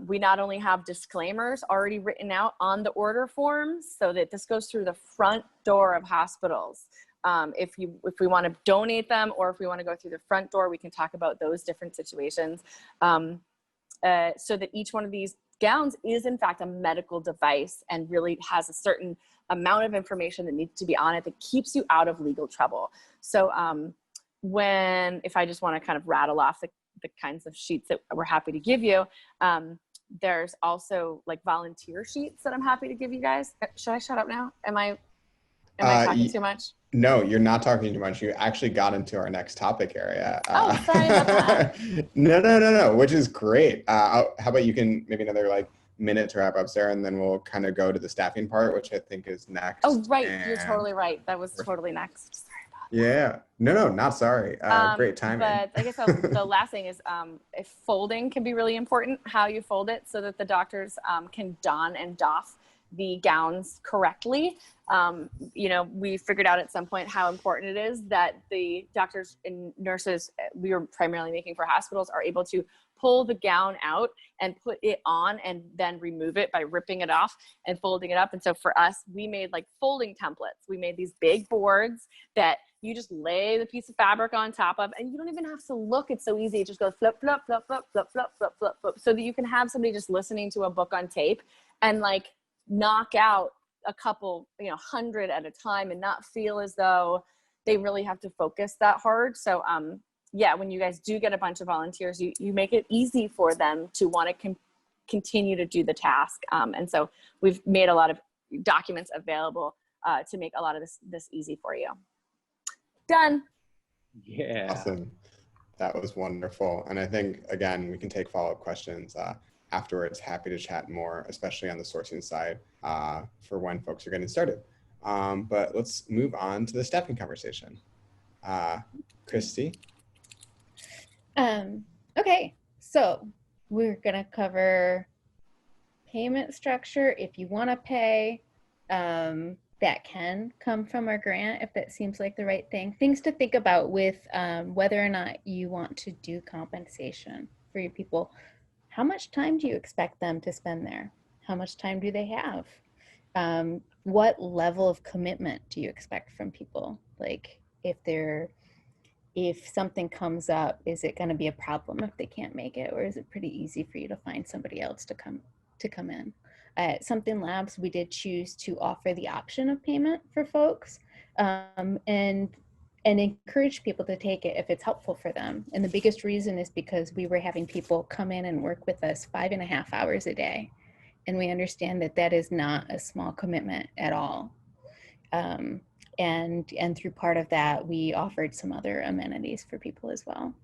We not only have disclaimers already written out on the order forms so that this goes through the front door of hospitals. If we want to donate them, or if we want to go through the front door, we can talk about those different situations. So that each one of these gowns is in fact a medical device and really has a certain amount of information that needs to be on it that keeps you out of legal trouble. So if I just want to kind of rattle off the kinds of sheets that we're happy to give you. There's also like volunteer sheets that I'm happy to give you guys. Should I shut up now? Am I talking too much? No, you're not talking too much. You actually got into our next topic area. Oh, sorry about that. No, which is great. How about you can maybe another like minute to wrap up, Sarah, and then we'll kind of go to the staffing part, which I think is next. Oh, right. You're totally right. That was totally next. Yeah. No, not sorry. Great timing. But I guess the last thing is if folding can be really important, how you fold it so that the doctors can don and doff the gowns correctly. You know, we figured out at some point how important it is that the doctors and nurses we were primarily making for hospitals are able to pull the gown out and put it on and then remove it by ripping it off and folding it up. And so for us, we made like folding templates. We made these big boards that you just lay the piece of fabric on top of, and you don't even have to look. It's so easy. It just goes flip, flip, flip, flip, flip, flip, flip, flip, flip, so that you can have somebody just listening to a book on tape and like knock out a couple, 100 at a time and not feel as though they really have to focus that hard. So, yeah, when you guys do get a bunch of volunteers, you make it easy for them to want to continue to do the task. And so we've made a lot of documents available to make a lot of this easy for you. Done. Yeah. Awesome. That was wonderful. And I think, again, we can take follow-up questions afterwards. Happy to chat more, especially on the sourcing side for when folks are getting started. But let's move on to the staffing conversation. Christy? Okay, so we're gonna cover payment structure. If you want to pay, that can come from our grant if that seems like the right thing. Things to think about with whether or not you want to do compensation for your people. How much time do you expect them to spend there? How much time do they have? What level of commitment do you expect from people? Like if something comes up, is it going to be a problem if they can't make it, or is it pretty easy for you to find somebody else to come in? At Something Labs, we did choose to offer the option of payment for folks, and encourage people to take it if it's helpful for them. And the biggest reason is because we were having people come in and work with us 5.5 hours a day, and we understand that that is not a small commitment at all. And through part of that, we offered some other amenities for people as well.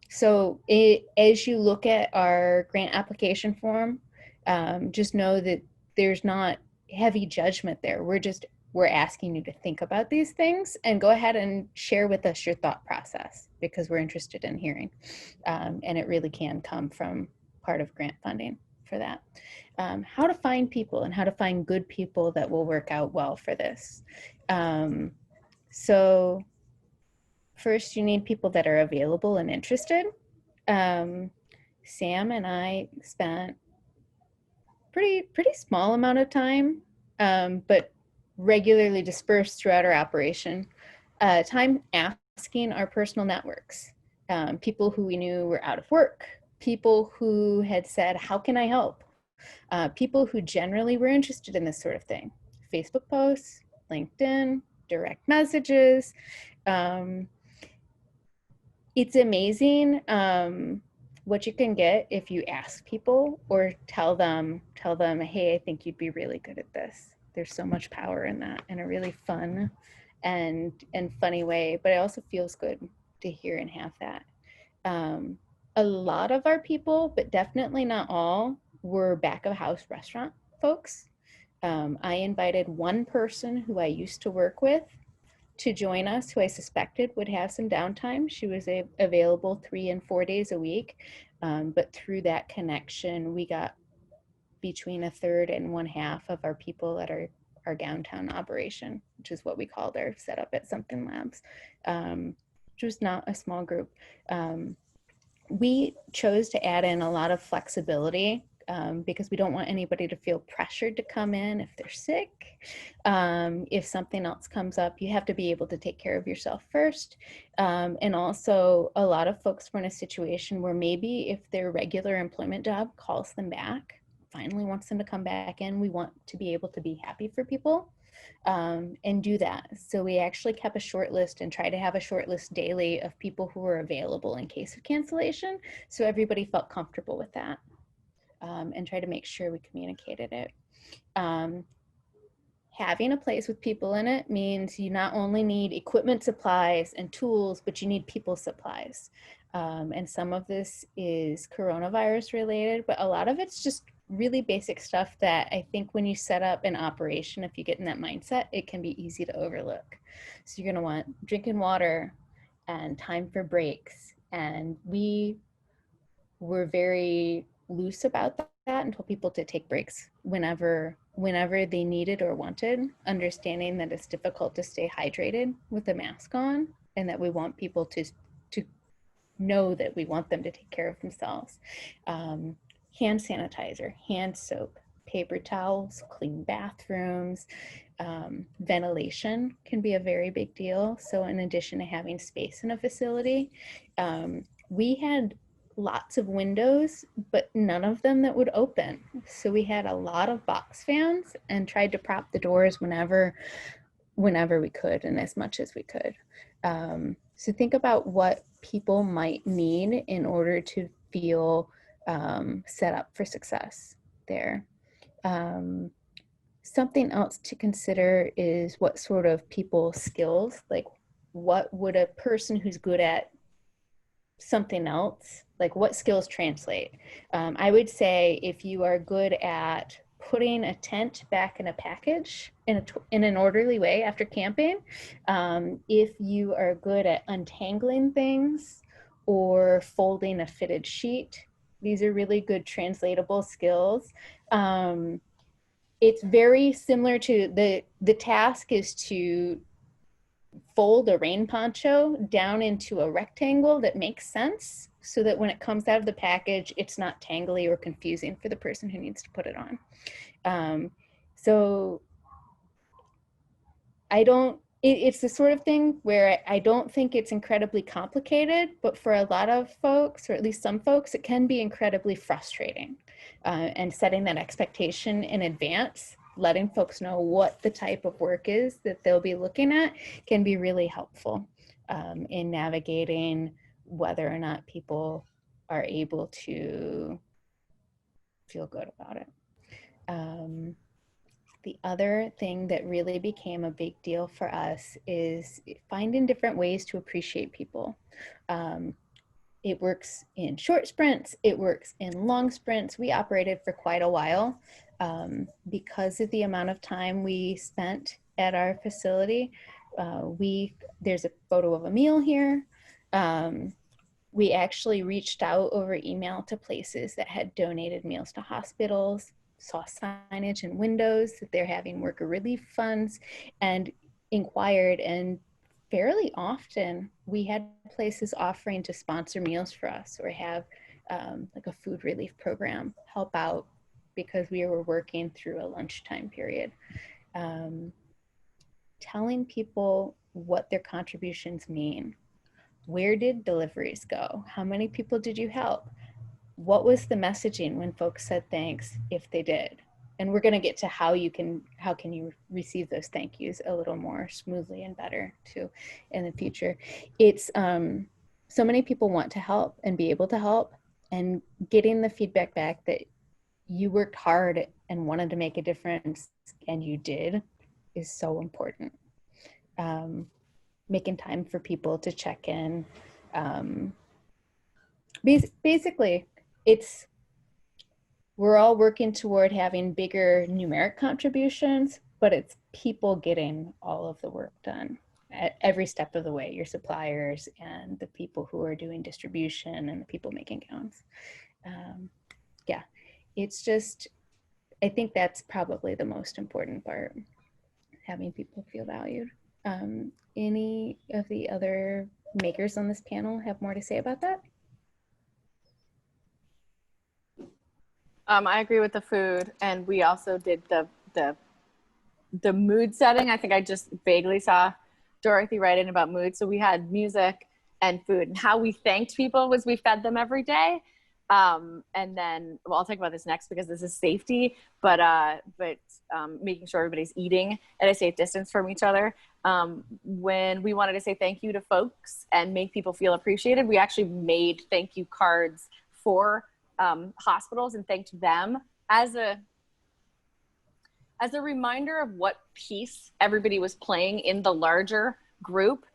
So as you look at our grant application form, just know that there's not heavy judgment there. We're asking you to think about these things and go ahead and share with us your thought process, because we're interested in hearing. And it really can come from part of grant funding for that. How to find people and how to find good people that will work out well for this. So first, you need people that are available and interested. Sam and I spent pretty small amount of time, but regularly dispersed throughout our operation, time asking our personal networks, people who we knew were out of work, people who had said, how can I help? People who generally were interested in this sort of thing. Facebook posts, LinkedIn, direct messages. It's amazing what you can get if you ask people or tell them, hey, I think you'd be really good at this. There's so much power in that, in a really fun and funny way, but it also feels good to hear and have that. A lot of our people, but definitely not all, were back of house restaurant folks. I invited one person who I used to work with to join us, who I suspected would have some downtime. She was available 3 and 4 days a week, but through that connection, we got between a third and one half of our people at our downtown operation, which is what we called our setup at Something Labs, which was not a small group. We chose to add in a lot of flexibility because we don't want anybody to feel pressured to come in if they're sick. If something else comes up, you have to be able to take care of yourself first. And also, a lot of folks were in a situation where maybe if their regular employment job calls them back, finally wants them to come back in, we want to be able to be happy for people. And do that. So we actually kept a short list and try to have a short list daily of people who were available in case of cancellation. So everybody felt comfortable with that, and try to make sure we communicated it. Having a place with people in it means you not only need equipment supplies and tools, but you need people supplies. And some of this is coronavirus related, but a lot of it's just really basic stuff that I think when you set up an operation, if you get in that mindset, it can be easy to overlook. So you're gonna want drinking water and time for breaks. And we were very loose about that and told people to take breaks whenever they needed or wanted, understanding that it's difficult to stay hydrated with a mask on, and that we want people to know that we want them to take care of themselves. Hand sanitizer, hand soap, paper towels, clean bathrooms. Ventilation can be a very big deal. So in addition to having space in a facility, we had lots of windows, but none of them that would open. So we had a lot of box fans and tried to prop the doors whenever we could and as much as we could. So think about what people might need in order to feel set up for success there. Something else to consider is what sort of people skills, like what would a person who's good at something else, like what skills translate? I would say if you are good at putting a tent back in a package in an orderly way after camping. If you are good at untangling things or folding a fitted sheet, these are really good translatable skills. It's very similar to the task is to fold a rain poncho down into a rectangle that makes sense so that when it comes out of the package, it's not tangly or confusing for the person who needs to put it on. So it's the sort of thing where I don't think it's incredibly complicated, but for a lot of folks, or at least some folks, it can be incredibly frustrating. And setting that expectation in advance, letting folks know what the type of work is that they'll be looking at can be really helpful in navigating whether or not people are able to feel good about it. The other thing that really became a big deal for us is finding different ways to appreciate people. It works in short sprints, it works in long sprints. We operated for quite a while because of the amount of time we spent at our facility. There's a photo of a meal here. We actually reached out over email to places that had donated meals to hospitals, saw signage in windows that they're having worker relief funds, and inquired, and fairly often we had places offering to sponsor meals for us or have like a food relief program help out because we were working through a lunchtime period. Telling people what their contributions mean. Where did deliveries go? How many people did you help? What was the messaging when folks said thanks, if they did? And we're going to get to how can you receive those thank yous a little more smoothly and better too in the future. It's so many people want to help and be able to help, and getting the feedback back that you worked hard and wanted to make a difference and you did is so important. Making time for people to check in. Basically, we're all working toward having bigger numeric contributions, but it's people getting all of the work done at every step of the way, your suppliers and the people who are doing distribution and the people making gowns. Yeah, it's just, I think that's probably the most important part, having people feel valued. Any of the other makers on this panel have more to say about that? I agree with the food, and we also did the mood setting. I think I just vaguely saw Dorothy write in about mood. So we had music and food, and how we thanked people was we fed them every day. And then, well, I'll talk about this next because this is safety, but making sure everybody's eating at a safe distance from each other. When we wanted to say thank you to folks and make people feel appreciated, we actually made thank you cards for hospitals and thanked them as a reminder of what piece everybody was playing in the larger group.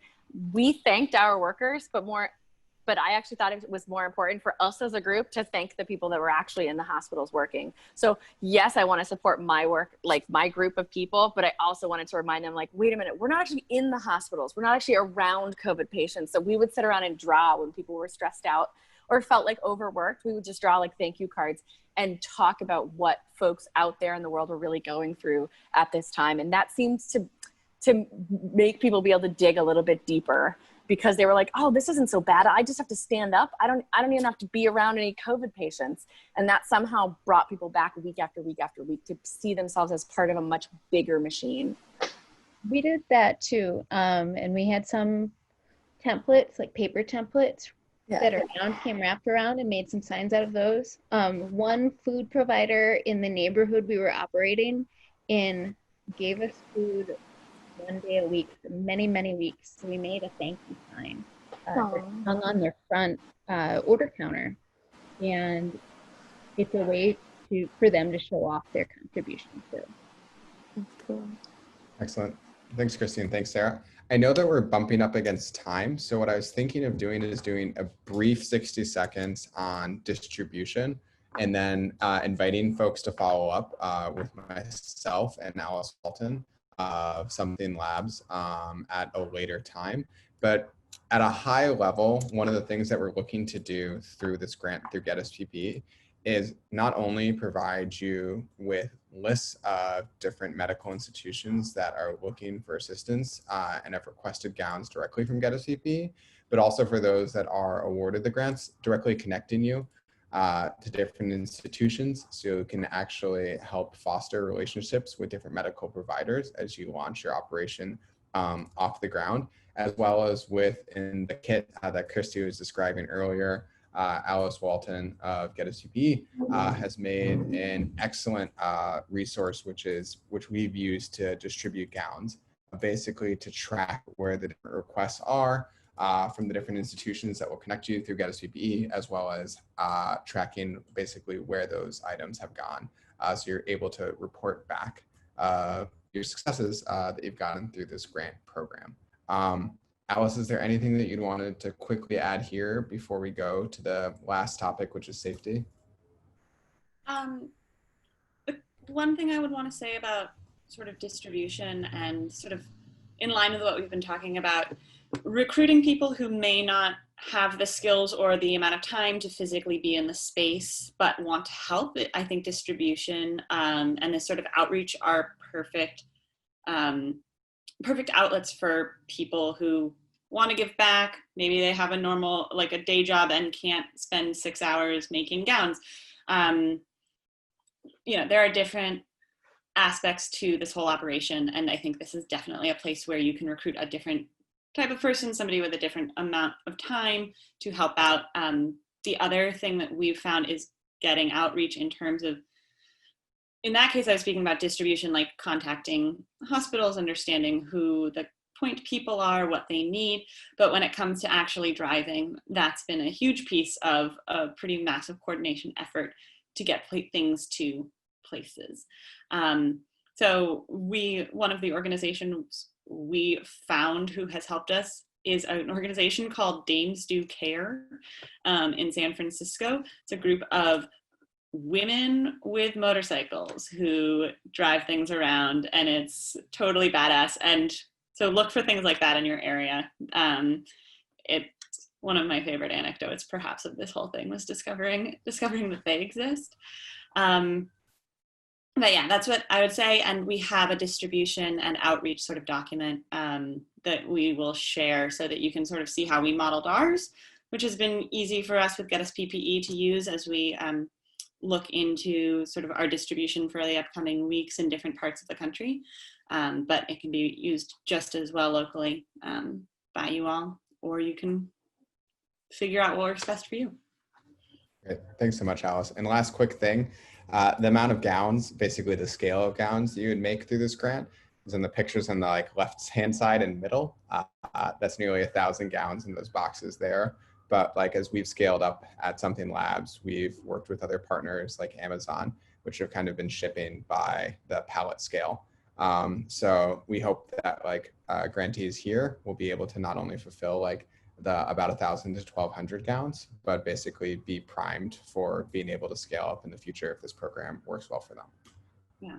We thanked our workers, but I actually thought it was more important for us as a group to thank the people that were actually in the hospitals working. So yes, I want to support my work, like my group of people, but I also wanted to remind them, like, wait a minute, we're not actually in the hospitals. We're not actually around COVID patients. So we would sit around and draw when people were stressed out or felt like overworked. We would just draw like thank you cards and talk about what folks out there in the world were really going through at this time. And that seems to make people be able to dig a little bit deeper, because they were like, oh, this isn't so bad. I just have to stand up. I don't even have to be around any COVID patients. And that somehow brought people back week after week after week to see themselves as part of a much bigger machine. We did that too. And we had some templates, like paper templates, that our gowns came wrapped around, and made some signs out of those. One food provider in the neighborhood we were operating in gave us food one day a week for many, many weeks. So we made a thank you sign that hung on their front order counter. And it's a way for them to show off their contribution too. Cool. Excellent. Thanks, Christine. Thanks, Sarah. I know that we're bumping up against time. So what I was thinking of doing is doing a brief 60 seconds on distribution and then inviting folks to follow up with myself and Alice Walton of Something Labs at a later time. But at a high level, one of the things that we're looking to do through this grant, through GetUsPPE, is not only provide you with lists of different medical institutions that are looking for assistance and have requested gowns directly from GetUsPPE, but also for those that are awarded the grants, directly connecting you to different institutions so you can actually help foster relationships with different medical providers as you launch your operation off the ground, as well as within the kit that Christy was describing earlier. Alice Walton of GetUsPPE has made an excellent resource, which we've used to distribute gowns, basically to track where the different requests are from the different institutions that will connect you through GetUsPPE, as well as tracking basically where those items have gone. So you're able to report back your successes that you've gotten through this grant program. Alice, is there anything that you'd wanted to quickly add here before we go to the last topic, which is safety? One thing I would want to say about sort of distribution and sort of in line with what we've been talking about, recruiting people who may not have the skills or the amount of time to physically be in the space but want to help. I think distribution and this sort of outreach are perfect outlets for people who want to give back. Maybe they have a normal, like a day job and can't spend 6 hours making gowns. You know, there are different aspects to this whole operation, and I think this is definitely a place where you can recruit a different type of person, somebody with a different amount of time to help out. The other thing that we've found is getting outreach in terms of, in that case, I was speaking about distribution, like contacting hospitals, understanding who the point people are, what they need. But when it comes to actually driving, that's been a huge piece of a pretty massive coordination effort to get things to places. So one of the organizations we found who has helped us is an organization called Dames Do Care in San Francisco. It's a group of women with motorcycles who drive things around, and it's totally badass. And so look for things like that in your area. It's one of my favorite anecdotes perhaps of this whole thing was discovering that they exist. But yeah, that's what I would say. And we have a distribution and outreach sort of document that we will share so that you can sort of see how we modeled ours, which has been easy for us with GetUsPPE to use as we look into sort of our distribution for the upcoming weeks in different parts of the country. But it can be used just as well locally by you all, or you can figure out what works best for you. Great. Thanks so much, Alice. And last quick thing, the amount of gowns, basically the scale of gowns that you would make through this grant is in the pictures on the left-hand side and middle. That's nearly 1,000 gowns in those boxes there. But as we've scaled up at Something Labs, we've worked with other partners like Amazon, which have kind of been shipping by the pallet scale. So we hope that grantees here will be able to not only fulfill about 1,000 to 1,200 gowns, but basically be primed for being able to scale up in the future if this program works well for them. Yeah,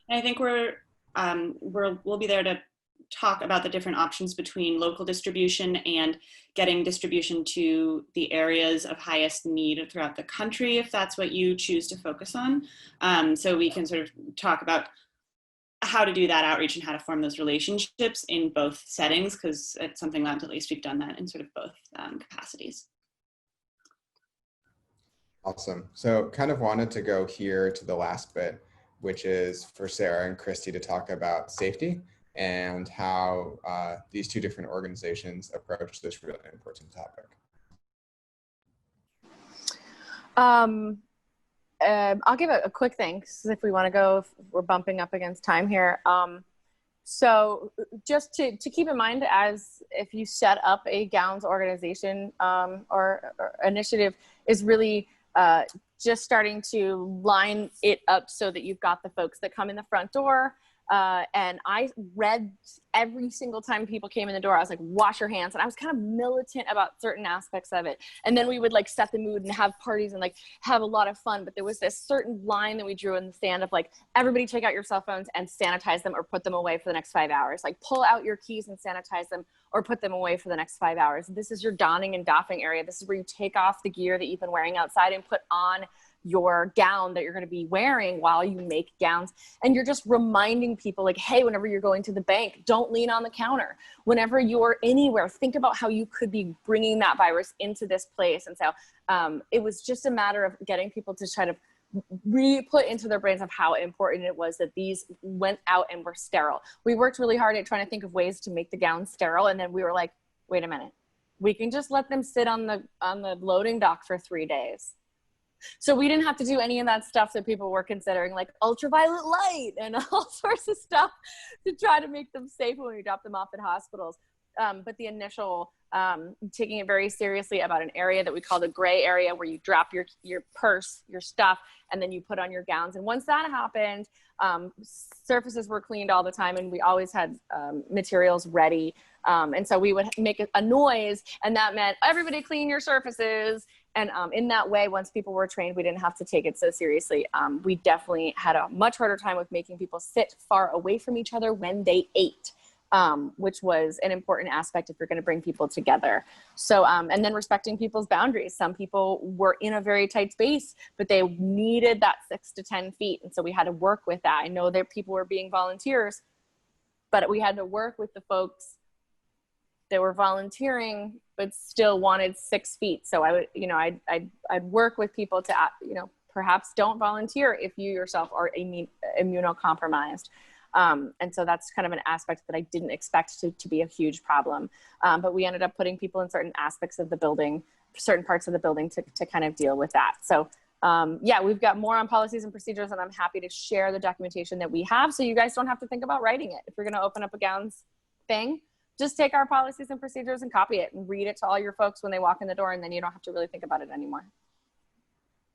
and I think we'll be there to talk about the different options between local distribution and getting distribution to the areas of highest need throughout the country, if that's what you choose to focus on. So we can sort of talk about how to do that outreach and how to form those relationships in both settings, because at Something Labs, at least, we've done that in sort of both capacities. Awesome. So kind of wanted to go here to the last bit, which is for Sarah and Christy to talk about safety and how these two different organizations approach this really important topic. I'll give a quick thing, because if we want to go, we're bumping up against time here. So just to keep in mind, as if you set up a gowns organization or initiative, is really just starting to line it up so that you've got the folks that come in the front door And I read every single time people came in the door, I was like, wash your hands. And I was kind of militant about certain aspects of it. And then we would like set the mood and have parties and like have a lot of fun. But there was this certain line that we drew in the sand of like, everybody take out your cell phones and sanitize them or put them away for the next 5 hours. Like pull out your keys and sanitize them or put them away for the next 5 hours. This is your donning and doffing area. This is where you take off the gear that you've been wearing outside and put on your gown that you're going to be wearing while you make gowns. And you're just reminding people like, hey, whenever you're going to the bank, don't lean on the counter. Whenever you're anywhere, think about how you could be bringing that virus into this place. And so it was just a matter of getting people to try to re-put into their brains of how important it was that these went out and were sterile. We worked really hard at trying to think of ways to make the gowns sterile. And then we were like, wait a minute, we can just let them sit on the loading dock for 3 days. So we didn't have to do any of that stuff that people were considering, like ultraviolet light and all sorts of stuff to try to make them safe when we drop them off at hospitals. But the initial taking it very seriously about an area that we call the gray area, where you drop your purse, your stuff, and then you put on your gowns. And once that happened, surfaces were cleaned all the time, and we always had materials ready. And so we would make a noise, and that meant everybody clean your surfaces. And in that way, once people were trained, we didn't have to take it so seriously. We definitely had a much harder time with making people sit far away from each other when they ate, which was an important aspect if you're going to bring people together. So, and then respecting people's boundaries. Some people were in a very tight space, but they needed that 6 to 10 feet. And so we had to work with that. I know that people were being volunteers, but we had to work with the folks that were volunteering but still wanted 6 feet. So I would, I'd work with people to, perhaps don't volunteer if you yourself are immunocompromised. And so that's kind of an aspect that I didn't expect to be a huge problem. But we ended up putting people in certain aspects of the building, certain parts of the building to kind of deal with that. So yeah, we've got more on policies and procedures, and I'm happy to share the documentation that we have so you guys don't have to think about writing it. If you're gonna open up a gowns thing, just take our policies and procedures and copy it and read it to all your folks when they walk in the door, and then you don't have to really think about it anymore.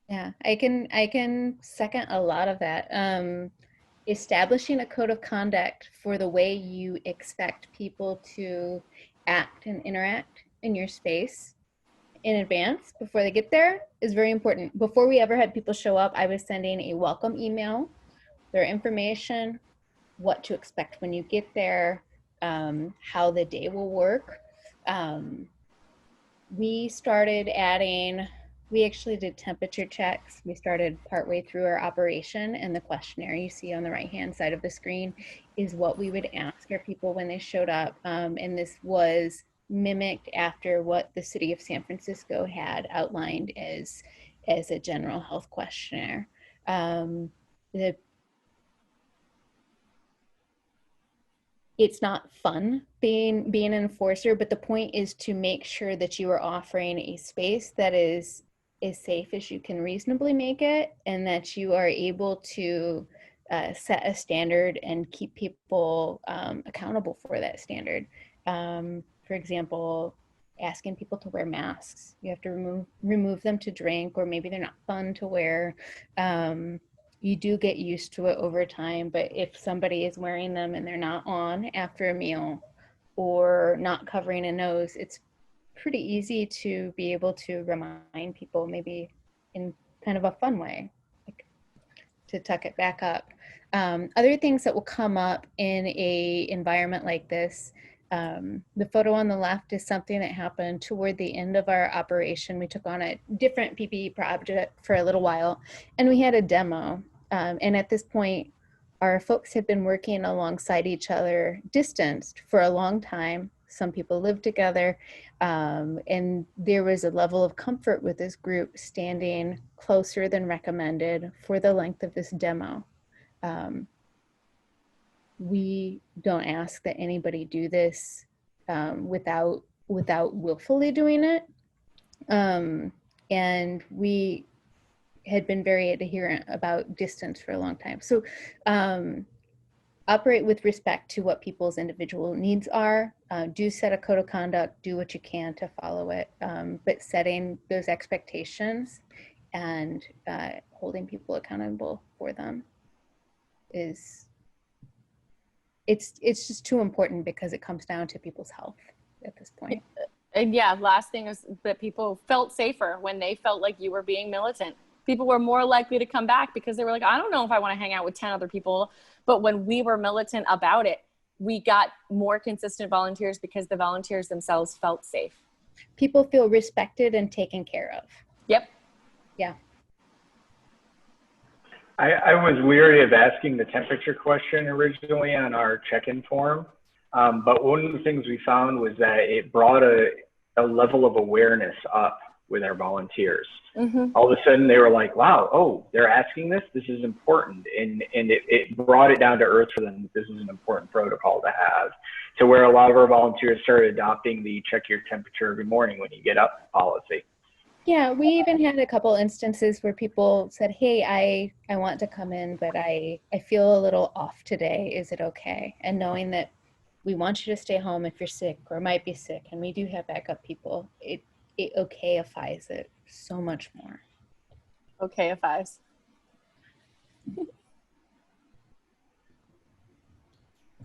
Yeah, I can second a lot of that. Establishing a code of conduct for the way you expect people to act and interact in your space in advance before they get there is very important. Before we ever had people show up, I was sending a welcome email, their information, what to expect when you get there, how the day will work. We started adding, we actually did temperature checks. We started partway through our operation, and the questionnaire you see on the right-hand side of the screen is what we would ask our people when they showed up. And this was mimicked after what the city of San Francisco had outlined as a general health questionnaire. It's not fun being an enforcer, but the point is to make sure that you are offering a space that is as safe as you can reasonably make it, and that you are able to set a standard and keep people accountable for that standard. For example, asking people to wear masks. You have to remove them to drink, or maybe they're not fun to wear. You do get used to it over time, but if somebody is wearing them and they're not on after a meal or not covering a nose, it's pretty easy to be able to remind people, maybe in kind of a fun way, like to tuck it back up. Other things that will come up in a environment like this, the photo on the left is something that happened toward the end of our operation. We took on a different PPE project for a little while, and we had a demo. And at this point, our folks had been working alongside each other, distanced for a long time. Some people lived together, and there was a level of comfort with this group standing closer than recommended for the length of this demo. We don't ask that anybody do this without willfully doing it. And we had been very adherent about distance for a long time. So operate with respect to what people's individual needs are. Do set a code of conduct, do what you can to follow it, but setting those expectations and holding people accountable for them is it's just too important because it comes down to people's health at this point. And yeah, last thing is that people felt safer when they felt like you were being militant. People were more likely to come back because they were like, I don't know if I want to hang out with 10 other people. But when we were militant about it, we got more consistent volunteers because the volunteers themselves felt safe. People feel respected and taken care of. Yep. Yeah. I was weary of asking the temperature question originally on our check-in form, but one of the things we found was that it brought a level of awareness up with our volunteers. Mm-hmm. All of a sudden they were like, wow, oh, they're asking this is important. And it brought it down to earth for them that this is an important protocol to have, to where a lot of our volunteers started adopting the check your temperature every morning when you get up policy. Yeah, we even had a couple instances where people said, hey, I want to come in, but I feel a little off today. Is it okay? And knowing that we want you to stay home if you're sick or might be sick, and we do have backup people, it okayifies it so much more. Okayifies.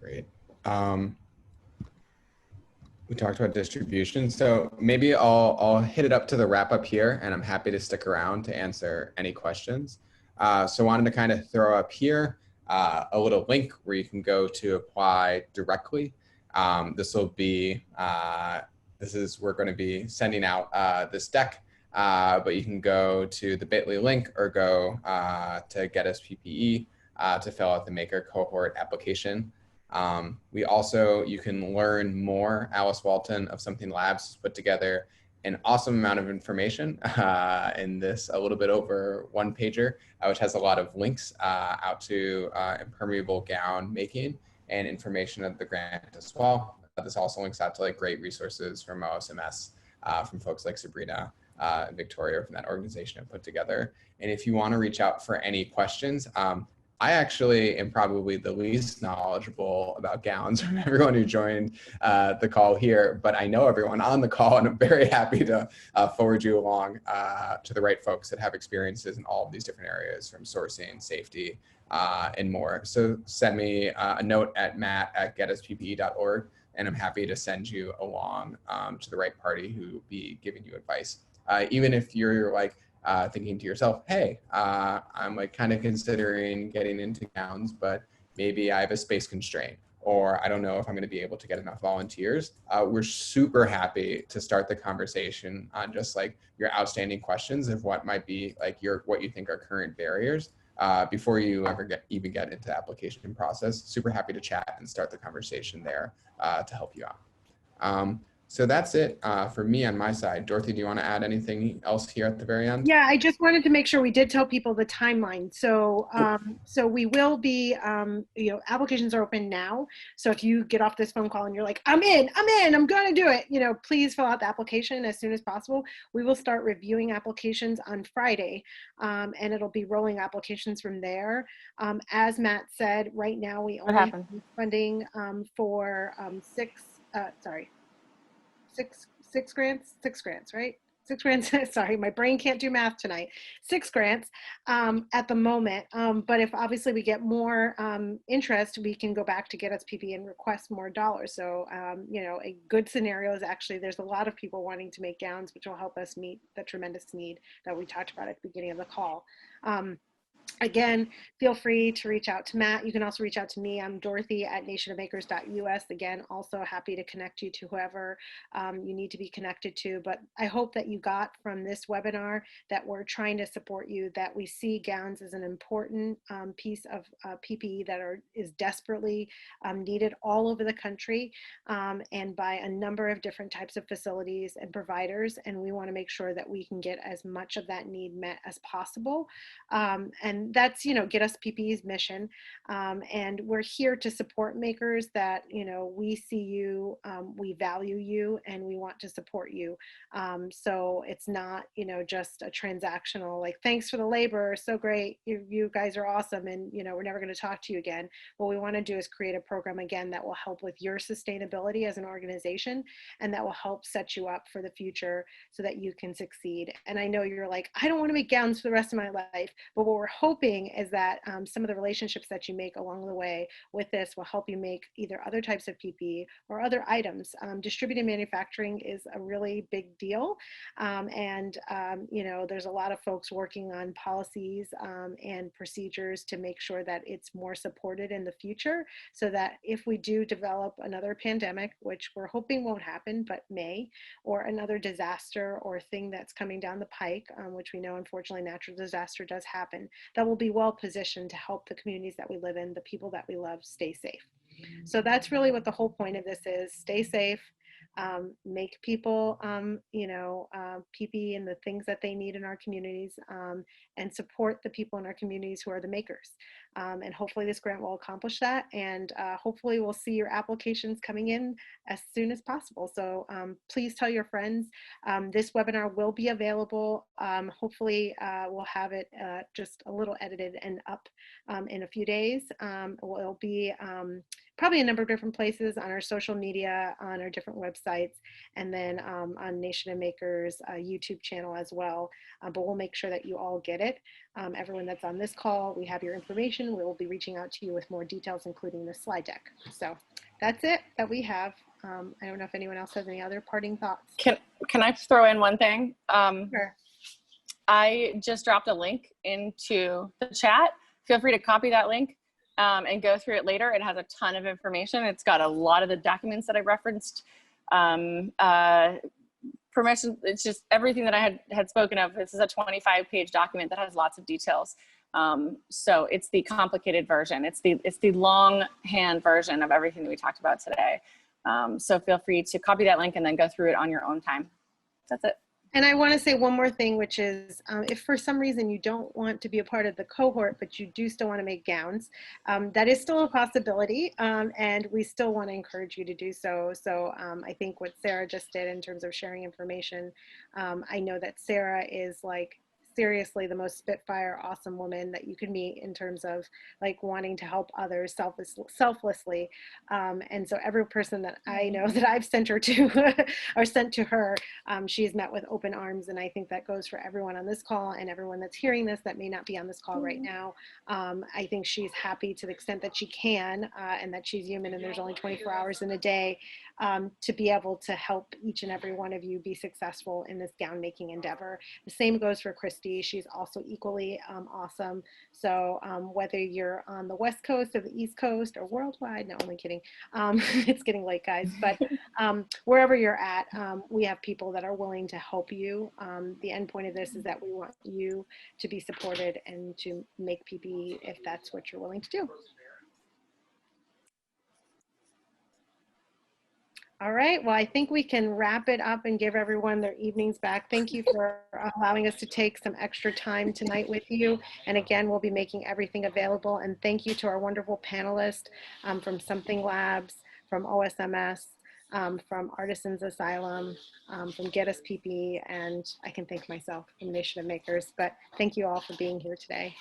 Great. We talked about distribution, so maybe I'll hit it up to the wrap up here, and I'm happy to stick around to answer any questions. So wanted to kind of throw up here a little link where you can go to apply directly. This will be, we're going to be sending out this deck, but you can go to the bit.ly link or go to GetUsPPE to fill out the maker cohort application. You can learn more. Alice Walton of Something Labs has put together an awesome amount of information in this a little bit over one pager, which has a lot of links out to impermeable gown making and information of the grant as well. This also links out to like great resources from OSMS, from folks like Sabrina and Victoria from that organization have put together. And if you want to reach out for any questions, I actually am probably the least knowledgeable about gowns from everyone who joined the call here, but I know everyone on the call, and I'm very happy to forward you along to the right folks that have experiences in all of these different areas, from sourcing, safety, and more. So send me a note at matt@getusppe.org, and I'm happy to send you along to the right party who will be giving you advice. Even if you're like, thinking to yourself, hey, I'm like kind of considering getting into gowns, but maybe I have a space constraint, or I don't know if I'm going to be able to get enough volunteers. We're super happy to start the conversation on just like your outstanding questions of what might be like what you think are current barriers before you ever even get into the application process. Super happy to chat and start the conversation there to help you out. So that's it for me on my side. Dorothy, do you want to add anything else here at the very end? Yeah, I just wanted to make sure we did tell people the timeline. So, so we will be, applications are open now. So if you get off this phone call and you're like, I'm in, I'm going to do it, please fill out the application as soon as possible. We will start reviewing applications on Friday, and it'll be rolling applications from there. As Matt said, right now we only have funding for six grants, right? 6 grants. Sorry, my brain can't do math tonight. 6 grants at the moment. But if obviously we get more interest, we can go back to GetUsPPE and request more dollars. So, a good scenario is actually there's a lot of people wanting to make gowns, which will help us meet the tremendous need that we talked about at the beginning of the call. Again, feel free to reach out to Matt. You can also reach out to me. I'm Dorothy at nationofmakers.us. Again, also happy to connect you to whoever you need to be connected to. But I hope that you got from this webinar that we're trying to support you, that we see gowns as an important piece of PPE that is desperately needed all over the country and by a number of different types of facilities and providers. And we want to make sure that we can get as much of that need met as possible. And that's, GetUsPPE's mission. And we're here to support makers that, we see you, we value you, and we want to support you. So it's not, just a transactional, like, thanks for the labor, so great, you guys are awesome, and, we're never going to talk to you again. What we want to do is create a program, again, that will help with your sustainability as an organization, and that will help set you up for the future so that you can succeed. And I know you're like, I don't want to make gowns for the rest of my life, but what we're hoping hoping is that some of the relationships that you make along the way with this will help you make either other types of PPE or other items. Distributed manufacturing is a really big deal. You know, there's a lot of folks working on policies and procedures to make sure that it's more supported in the future, so that if we do develop another pandemic, which we're hoping won't happen, but may, or another disaster or thing that's coming down the pike, which we know unfortunately natural disaster does happen, that will be well positioned to help the communities that we live in, the people that we love, stay safe. So that's really what the whole point of this is: stay safe, make people, you know, PPE and the things that they need in our communities, and support the people in our communities who are the makers. And hopefully this grant will accomplish that. And hopefully we'll see your applications coming in as soon as possible. So please tell your friends. This webinar will be available. Hopefully we'll have it just a little edited and up in a few days. We'll be probably a number of different places on our social media, on our different websites, and then on Nation of Makers YouTube channel as well. But we'll make sure that you all get it. Everyone that's on this call, we have your information. We will be reaching out to you with more details, including the slide deck. So that's it that we have. I don't know if anyone else has any other parting thoughts. Can I throw in one thing? Sure. I just dropped a link into the chat. Feel free to copy that link and go through it later. It has a ton of information. It's got a lot of the documents that I referenced. Permission, it's just everything that I had spoken of. This is a 25-page document that has lots of details. So it's the complicated version. It's the longhand version of everything that we talked about today. So feel free to copy that link and then go through it on your own time. That's it. And I want to say one more thing, which is if for some reason you don't want to be a part of the cohort, but you do still want to make gowns, that is still a possibility. And we still want to encourage you to do so. So I think what Sarah just did in terms of sharing information, I know that Sarah is like seriously the most spitfire, awesome woman that you could meet in terms of like wanting to help others selflessly. And so every person that I know that I've sent her to or sent to her, she's met with open arms. And I think that goes for everyone on this call and everyone that's hearing this that may not be on this call right now. I think she's happy to the extent that she can, and that she's human and there's only 24 hours in a day, to be able to help each and every one of you be successful in this gown making endeavor. The same goes for Christy. She's also equally awesome. So whether you're on the West Coast or the East Coast or worldwide, no, only kidding. It's getting late, guys. But wherever you're at, we have people that are willing to help you. The end point of this is that we want you to be supported and to make PPE if that's what you're willing to do. All right, well, I think we can wrap it up and give everyone their evenings back. Thank you for allowing us to take some extra time tonight with you. And again, we'll be making everything available. And thank you to our wonderful panelists from Something Labs, from OSMS, from Artisans Asylum, from GetUsPPE, and I can thank myself from Nation of Makers. But thank you all for being here today.